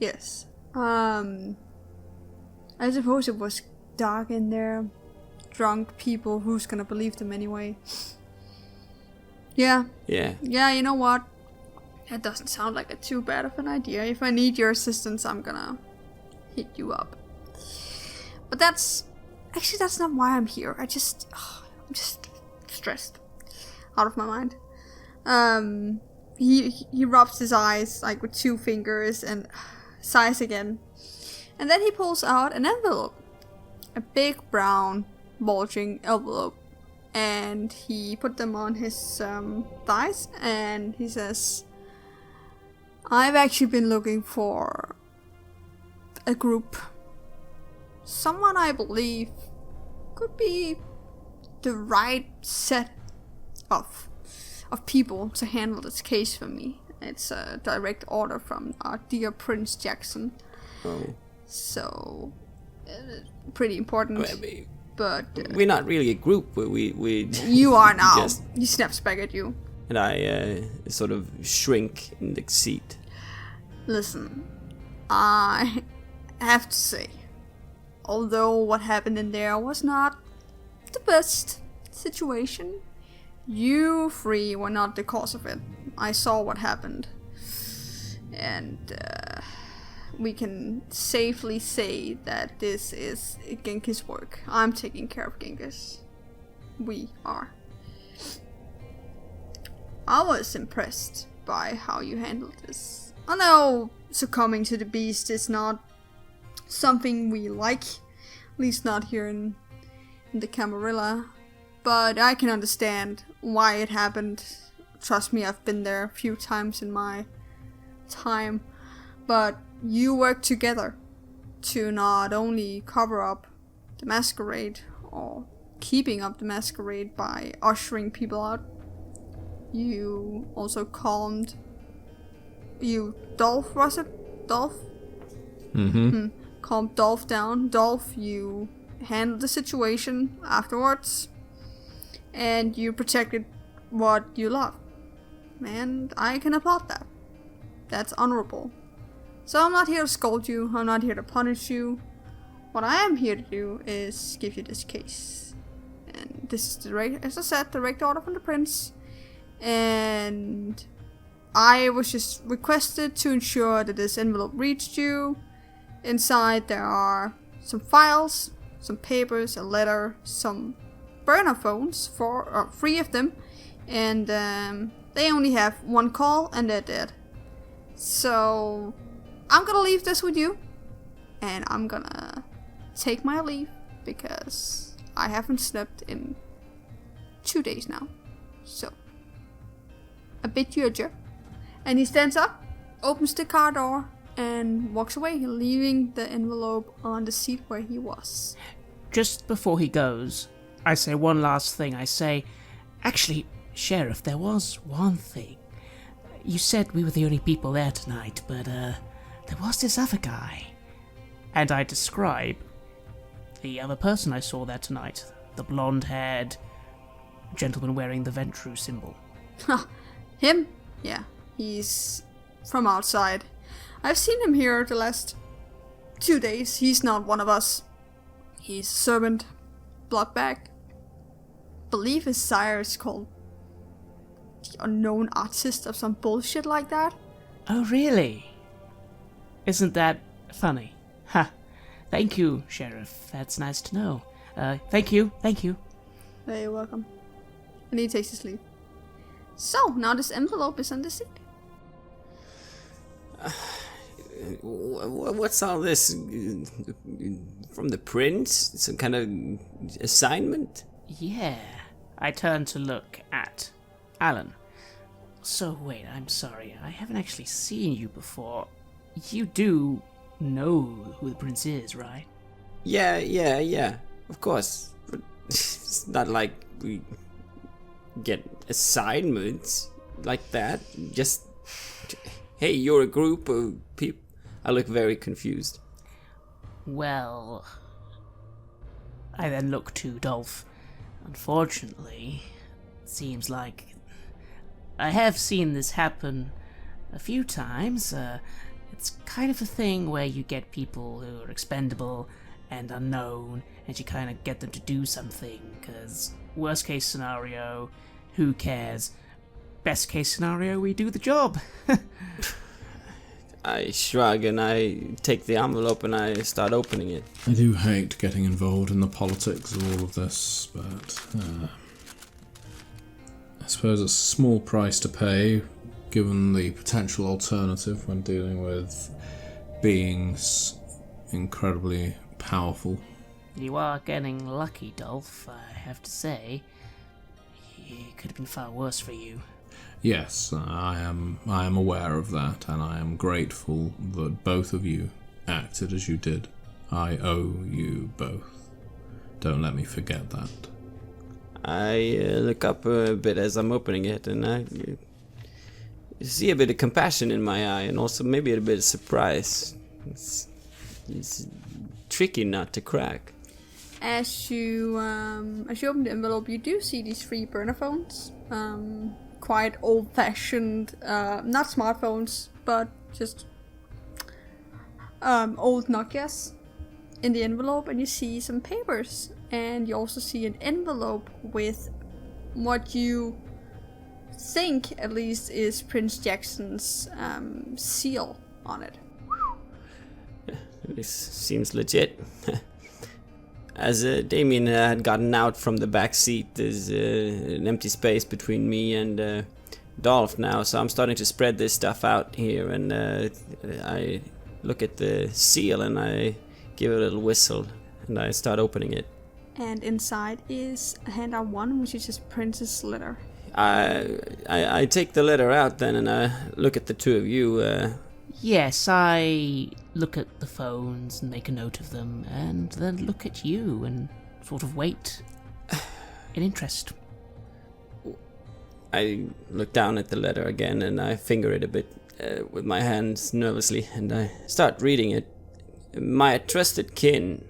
Yes. I suppose it was dark in there. Drunk people, who's gonna believe them anyway? Yeah. Yeah. Yeah, you know what? That doesn't sound like too bad of an idea. If I need your assistance, I'm gonna hit you up. But that's not why I'm here. I'm just stressed. Out of my mind. He rubs his eyes like with 2 fingers and sighs again. And then he pulls out an envelope. A big brown bulging envelope. And he put them on his thighs and he says, I've actually been looking for a group. Someone I believe could be the right set of people to handle this case for me. It's a direct order from our dear Prince Jackson. Oh. So, pretty important. But we're not really a group. We you are now. He snaps back at you. And I sort of shrink in the seat. Listen, I have to say, although what happened in there was not the best situation, you 3 were not the cause of it. I saw what happened. And we can safely say that this is Genghis' work. I'm taking care of Genghis. We are. I was impressed by how you handled this. I know succumbing to the beast is not something we like, at least not here in the Camarilla, but I can understand why it happened. Trust me, I've been there a few times in my time, but you work together to not only cover up the masquerade or keeping up the masquerade by ushering people out. You also calmed Dolph, was it? Dolph? Calmed Dolph down. Dolph, you handled the situation afterwards. And you protected what you love. And I can applaud that. That's honorable. So I'm not here to scold you. I'm not here to punish you. What I am here to do is give you this case. And this is as I said, direct order from the prince. And I was just requested to ensure that this envelope reached you. Inside there are some files, some papers, a letter, some burner phones, 3 of them. And they only have 1 call and they're dead. So I'm gonna leave this with you. And I'm gonna take my leave because I haven't slept in 2 days now. So I bid you adieu. And he stands up, opens the car door, and walks away, leaving the envelope on the seat where he was. Just before he goes, I say one last thing. I say, actually, Sheriff, there was one thing. You said we were the only people there tonight, but there was this other guy. And I describe the other person I saw there tonight. The blonde-haired gentleman wearing the Ventru symbol. Him? Yeah, he's from outside. I've seen him here the last 2 days. He's not one of us. He's a servant. Bloodbag. Believe his sire is called the Unknown Artist of some bullshit like that. Oh, really? Isn't that funny? Ha. Thank you, Sheriff. That's nice to know. Thank you. You're welcome. And he takes his leave. So, now this envelope is on the seat. What's all this? From the prince? Some kind of assignment? Yeah. I turn to look at Alan. So wait, I'm sorry. I haven't actually seen you before. You do know who the prince is, right? Yeah. Of course. But it's not like we get assignments like that. Just, hey, you're a group of people. I look very confused. Well, I then look to Dolph. Unfortunately, it seems like I have seen this happen a few times. It's kind of a thing where you get people who are expendable and unknown, and you kind of get them to do something, because worst case scenario, who cares? Best case scenario, we do the job. I shrug and I take the envelope and I start opening it. I do hate getting involved in the politics of all of this, but I suppose it's a small price to pay, given the potential alternative when dealing with beings incredibly powerful. You are getting lucky, Dolph, I have to say. It could have been far worse for you. Yes, I am aware of that, and I am grateful that both of you acted as you did. I owe you both. Don't let me forget that. I look up a bit as I'm opening it, and I see a bit of compassion in my eye, and also maybe a bit of surprise. It's tricky not to crack. As you open the envelope, you do see these 3 burner phones. Quite old-fashioned, not smartphones, but just old Nokias in the envelope, and you see some papers, and you also see an envelope with what you think, at least, is Prince Jackson's seal on it. This seems legit. As Damien had gotten out from the back seat, there's an empty space between me and Dolph now, so I'm starting to spread this stuff out here, and I look at the seal and I give it a little whistle, and I start opening it. And inside is a handout 1, which is just Prince's letter. I take the letter out then, and I look at the two of you. Yes, I look at the phones and make a note of them, and then look at you and sort of wait in interest. I look down at the letter again, and I finger it a bit with my hands nervously, and I start reading it. My trusted kin,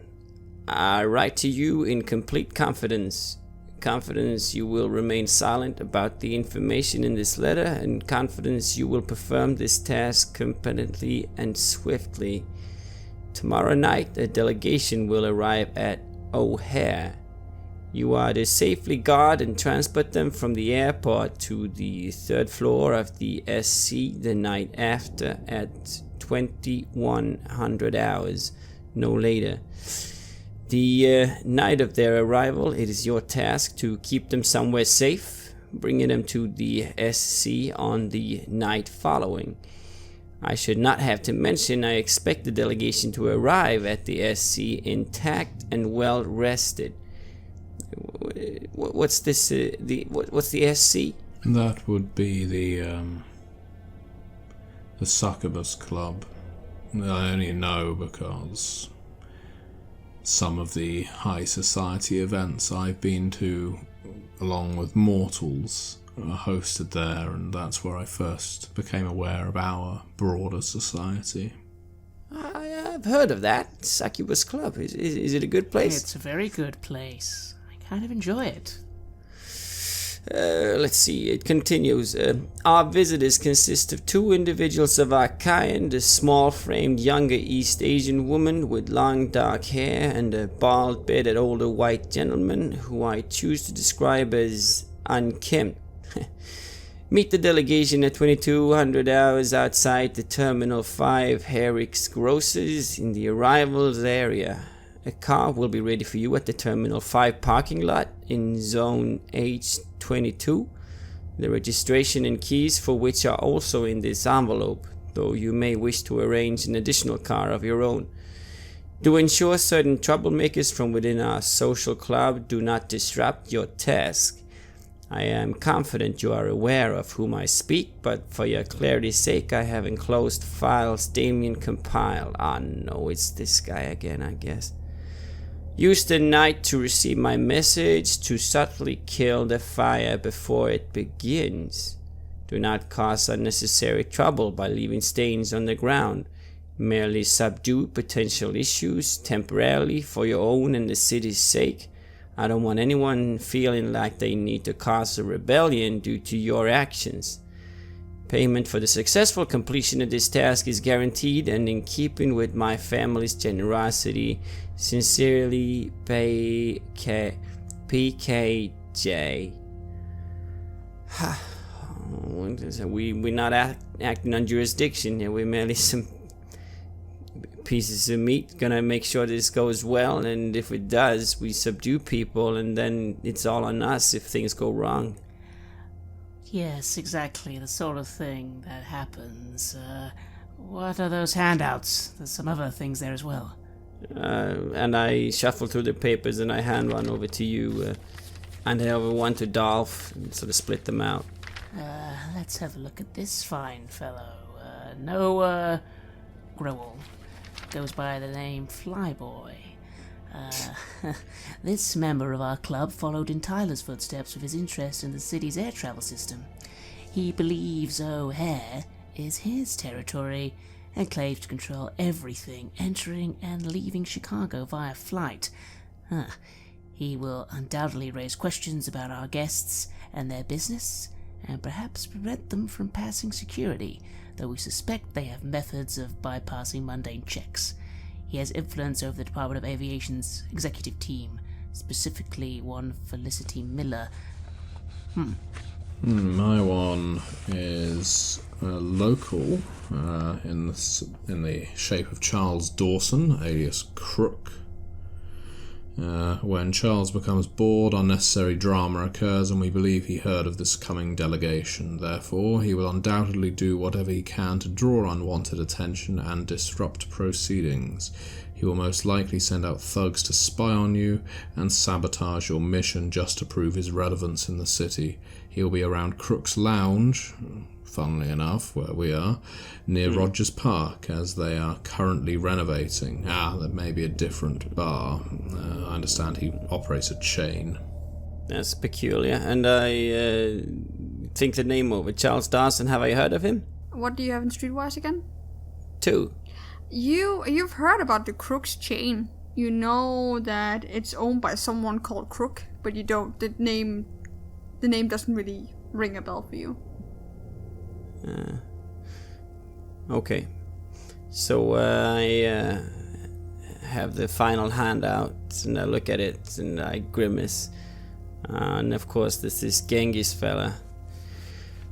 I write to you in complete confidence. Confidence you will remain silent about the information in this letter, and confidence you will perform this task competently and swiftly. Tomorrow night, a delegation will arrive at Horskjær. You are to safely guard and transport them from the airport to the 3rd floor of the SC the night after at 2100 hours, no later. The night of their arrival, it is your task to keep them somewhere safe, bringing them to the SC on the night following. I should not have to mention I expect the delegation to arrive at the SC intact and well rested. What's this? What's the SC? That would be the Succubus Club. I only know because some of the high society events I've been to, along with mortals, are hosted there, and that's where I first became aware of our broader society. I've heard of that Succubus Club. Is it a good place? It's a very good place. I kind of enjoy it. Let's see, it continues. Our visitors consist of 2 individuals of our kind, a small-framed younger East Asian woman with long dark hair and a bald-bearded older white gentleman who I choose to describe as unkempt. Meet the delegation at 2200 hours outside the Terminal 5 Herrick's Grocers in the arrivals area. A car will be ready for you at the Terminal 5 parking lot in Zone H22. The registration and keys for which are also in this envelope, though you may wish to arrange an additional car of your own. To ensure certain troublemakers from within our social club do not disrupt your task. I am confident you are aware of whom I speak, but for your clarity's sake I have enclosed files Damien compiled. Ah no, it's this guy again, I guess. Use the night to receive my message, to subtly kill the fire before it begins. Do not cause unnecessary trouble by leaving stains on the ground. Merely subdue potential issues temporarily for your own and the city's sake. I don't want anyone feeling like they need to cause a rebellion due to your actions. Payment for the successful completion of this task is guaranteed and in keeping with my family's generosity. Sincerely, PKJ. We're not acting on jurisdiction here. We're merely some pieces of meat. Gonna make sure this goes well, and if it does, we subdue people, and then it's all on us if things go wrong. Yes, exactly, the sort of thing that happens. What are those handouts? There's some other things there as well. And I shuffle through the papers and I hand one over to you, and I over one to Dolph, and sort of split them out. Let's have a look at this fine fellow. No, Growell. Goes by the name Flyboy. This member of our club followed in Tyler's footsteps with his interest in the city's air travel system. He believes O'Hare is his territory and claims to control everything entering and leaving Chicago via flight. He will undoubtedly raise questions about our guests and their business, and perhaps prevent them from passing security, though we suspect they have methods of bypassing mundane checks. He has influence over the Department of Aviation's executive team, specifically one Felicity Miller. My one is local, in the shape of Charles Dawson, alias Crook. When Charles becomes bored, unnecessary drama occurs, and we believe he heard of this coming delegation. Therefore, he will undoubtedly do whatever he can to draw unwanted attention and disrupt proceedings. He will most likely send out thugs to spy on you and sabotage your mission just to prove his relevance in the city. He will be around Crook's Lounge, funnily enough, where we are, near Rogers Park, as they are currently renovating. That may be a different bar. I understand he operates a chain. That's peculiar, and I think the name over. Charles Dawson, have I heard of him? What do you have in Streetwise again? 2. You've heard about the Crook's chain. You know that it's owned by someone called Crook, but you don't. The name doesn't really ring a bell for you. Okay. So I have the final handout, and I look at it, and I grimace. And of course, there's this Genghis fella.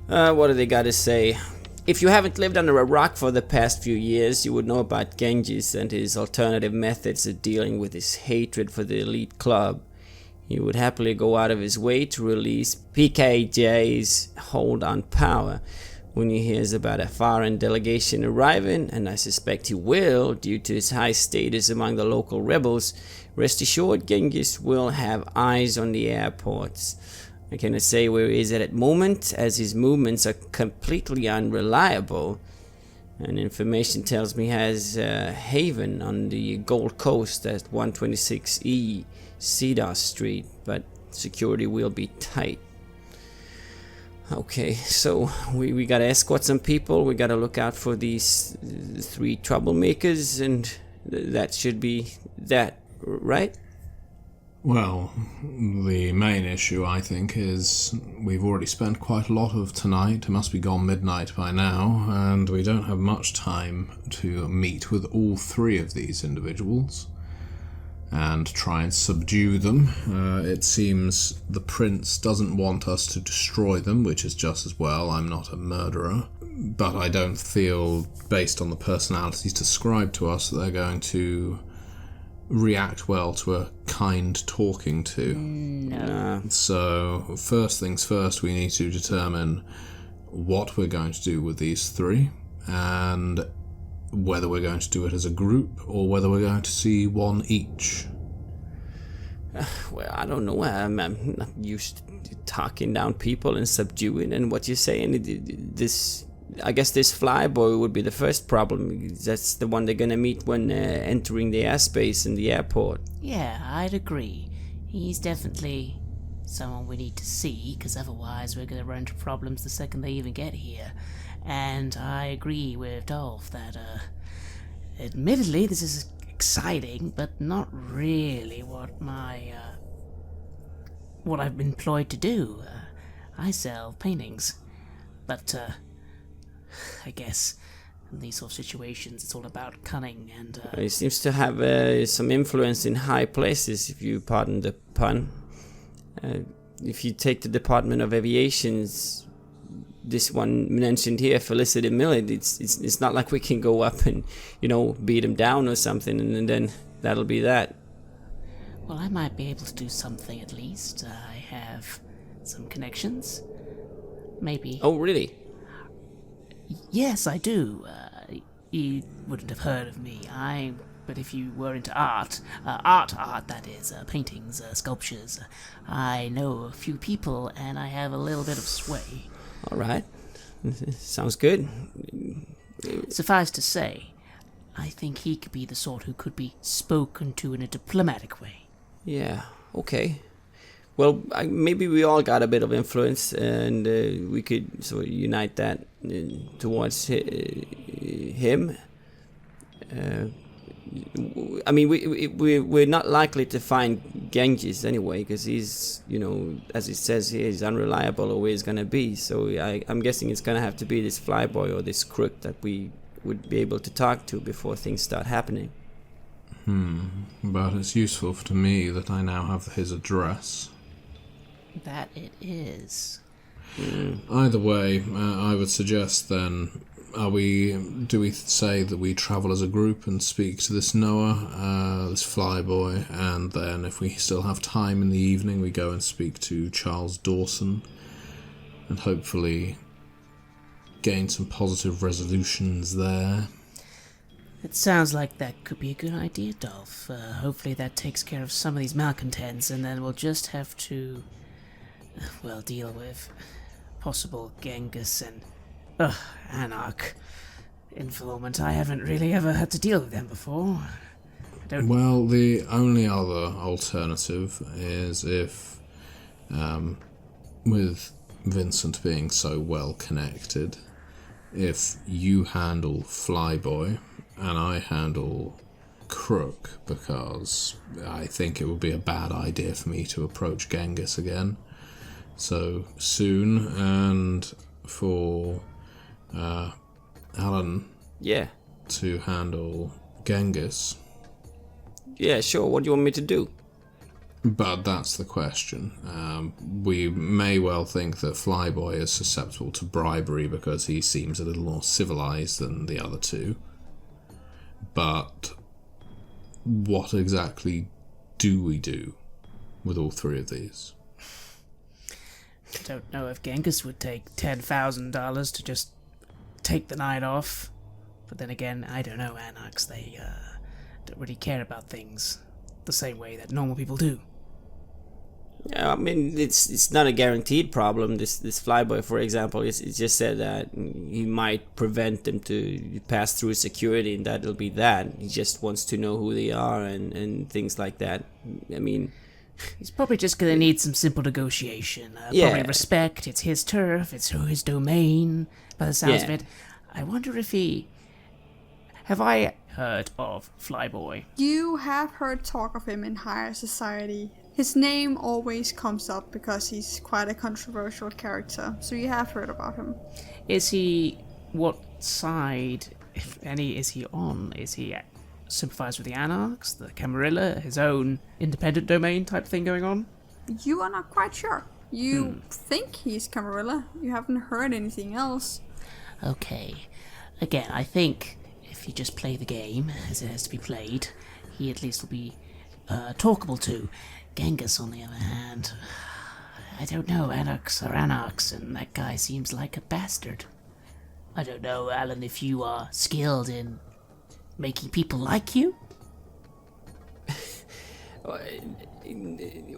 What do they got to say? If you haven't lived under a rock for the past few years, you would know about Genghis and his alternative methods of dealing with his hatred for the elite club. He would happily go out of his way to release PKJ's hold on power when he hears about a foreign delegation arriving, and I suspect he will due to his high status among the local rebels. Rest assured, Genghis will have eyes on the airports. I cannot say where he is at the moment, as his movements are completely unreliable, and information tells me he has a haven on the Gold Coast at 126E Cedar Street, but security will be tight. Okay, so we gotta escort some people, we gotta look out for these 3 troublemakers, and that should be that, right? Well, the main issue, I think, is we've already spent quite a lot of tonight. It must be gone midnight by now, and we don't have much time to meet with all 3 of these individuals and try and subdue them. It seems the prince doesn't want us to destroy them, which is just as well. I'm not a murderer. But I don't feel, based on the personalities described to us, that they're going to react well to a kind talking to. No. So, first things first, we need to determine what we're going to do with these three, and whether we're going to do it as a group, or whether we're going to see one each. Well, I don't know. I'm not used to talking down people and subduing. And what you're saying, I guess this flyboy would be the first problem. That's the one they're gonna meet when entering the airspace in the airport. Yeah, I'd agree. He's definitely someone we need to see, because otherwise we're gonna run into problems the second they even get here. And I agree with Dolph that, admittedly, this is exciting, but not really what what I've been employed to do. I sell paintings, but I guess in these sort of situations it's all about cunning and... He seems to have some influence in high places, if you pardon the pun. If you take the Department of Aviation's, this one mentioned here, Felicity Millet, it's not like we can go up and, beat him down or something, and then that'll be that. Well, I might be able to do something at least. I have some connections. Maybe. Oh, really? Yes, I do. You wouldn't have heard of me. But if you were into art, that is, paintings, sculptures, I know a few people and I have a little bit of sway. All right. Sounds good. Suffice to say, I think he could be the sort who could be spoken to in a diplomatic way. Yeah, okay. Well, maybe we all got a bit of influence, and we could sort of unite that towards him. I mean, we're not likely to find Genghis anyway, because he's, as it says here, he's unreliable, always going to be. So I'm guessing it's going to have to be this flyboy or this crook that we would be able to talk to before things start happening. But it's useful to me that I now have his address. That it is. Either way, I would suggest then, do we say that we travel as a group and speak to this Noah, this flyboy, and then if we still have time in the evening, we go and speak to Charles Dawson, and hopefully gain some positive resolutions there? It sounds like that could be a good idea, Dolph. Hopefully that takes care of some of these malcontents, and then we'll just have to, deal with possible Genghis and, Anarch informant. I haven't really ever had to deal with them before. Well, the only other alternative is if, with Vincent being so well connected, if you handle Flyboy and I handle Crook, because I think it would be a bad idea for me to approach Genghis again so soon, and for Alan to handle Genghis. Yeah, sure. What do you want me to do? But that's the question. We may well think that Flyboy is susceptible to bribery because he seems a little more civilized than the other two. But what exactly do we do with all three of these? I don't know if Genghis would take $10,000 to just take the night off. But then again, I don't know, Anarchs, they don't really care about things the same way that normal people do. Yeah, I mean, it's not a guaranteed problem. This flyboy, for example, it just said that he might prevent them to pass through security, and that'll be that. He just wants to know who they are and things like that. I mean, he's probably just gonna need some simple negotiation. Probably respect. It's his turf. It's his domain. By the sounds of it, I wonder if he. Have I heard of Flyboy? You have heard talk of him in higher society. His name always comes up because he's quite a controversial character, so you have heard about him. Is he... what side, if any, is he on? Is he sympathise with the Anarchs, the Camarilla, his own independent domain type thing going on? You are not quite sure. You think he's Camarilla. You haven't heard anything else. Okay. Again, I think if if you just play the game as it has to be played, he at least will be talkable to. Genghis, on the other hand, I don't know, anarchs are anarchs, and that guy seems like a bastard. I don't know, Alan, if you are skilled in making people like you?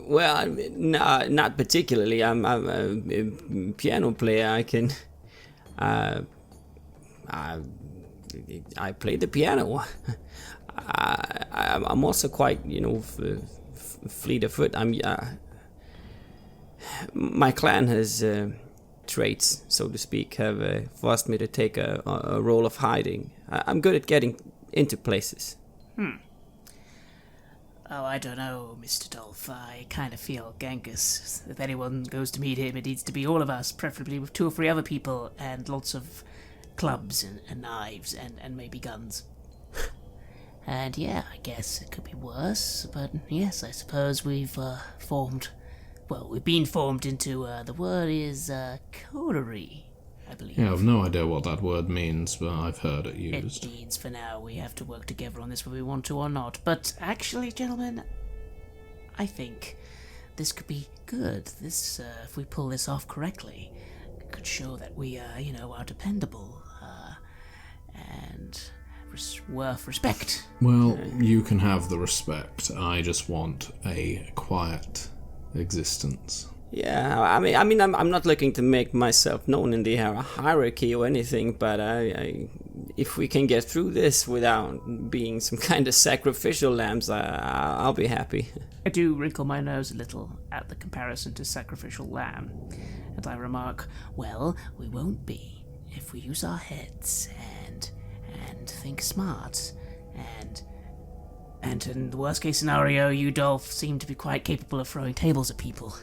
Well, not particularly. I'm a piano player. I play the piano. I'm also quite, fleet of foot. My clan has traits, so to speak, have forced me to take a role of hiding. I'm good at getting into places. Oh, I don't know, Mr. Dolph. I kind of feel Genghis. If anyone goes to meet him, it needs to be all of us, preferably with 2 or 3 other people, and lots of clubs and knives and maybe guns. And yeah, I guess it could be worse, but yes, I suppose we've been formed into, the word is, coterie, I believe. Yeah, I've no idea what that word means, but I've heard it used. It means, for now, we have to work together on this whether we want to or not. But actually, gentlemen, I think this could be good. This, if we pull this off correctly, could show that we, are dependable, and worth respect. Well, you can have the respect. I just want a quiet existence. Yeah, I mean, I'm not looking to make myself known in the hierarchy or anything, but if we can get through this without being some kind of sacrificial lambs, I'll be happy. I do wrinkle my nose a little at the comparison to sacrificial lamb, and I remark, well, we won't be if we use our heads and think smart, and in the worst case scenario, you, Dolph, seem to be quite capable of throwing tables at people.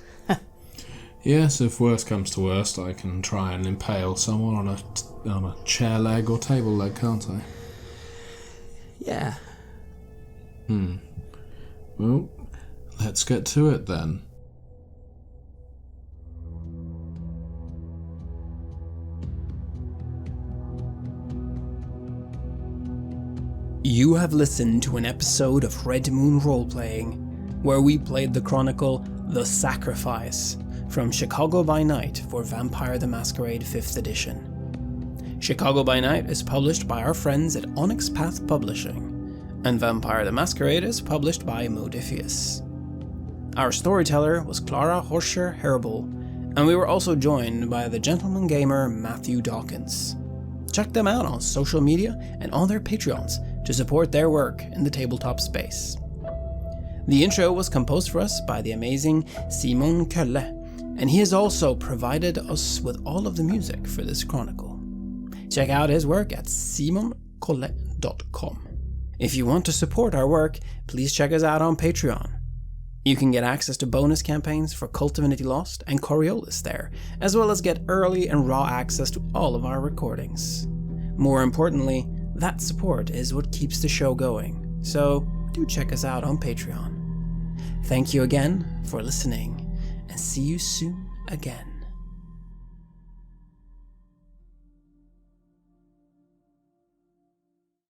Yes, if worst comes to worst, I can try and impale someone on a chair leg or table leg, can't I? Yeah. Well, let's get to it then. You have listened to an episode of Red Moon Roleplaying, where we played the chronicle The Sacrifice from Chicago by Night for Vampire the Masquerade 5th edition. Chicago by Night is published by our friends at Onyx Path Publishing, and Vampire the Masquerade is published by Modifius. Our storyteller was Klara, Horskjær, Herbøl, and we were also joined by the gentleman gamer Matthew Dawkins. Check them out on social media and on their Patreons to support their work in the tabletop space. The intro was composed for us by the amazing Simon Kølle, and he has also provided us with all of the music for this chronicle. Check out his work at simonkolle.com. If you want to support our work, please check us out on Patreon. You can get access to bonus campaigns for Cult Divinity Lost and Coriolis there, as well as get early and raw access to all of our recordings. More importantly, that support is what keeps the show going, so do check us out on Patreon. Thank you again for listening, and see you soon again.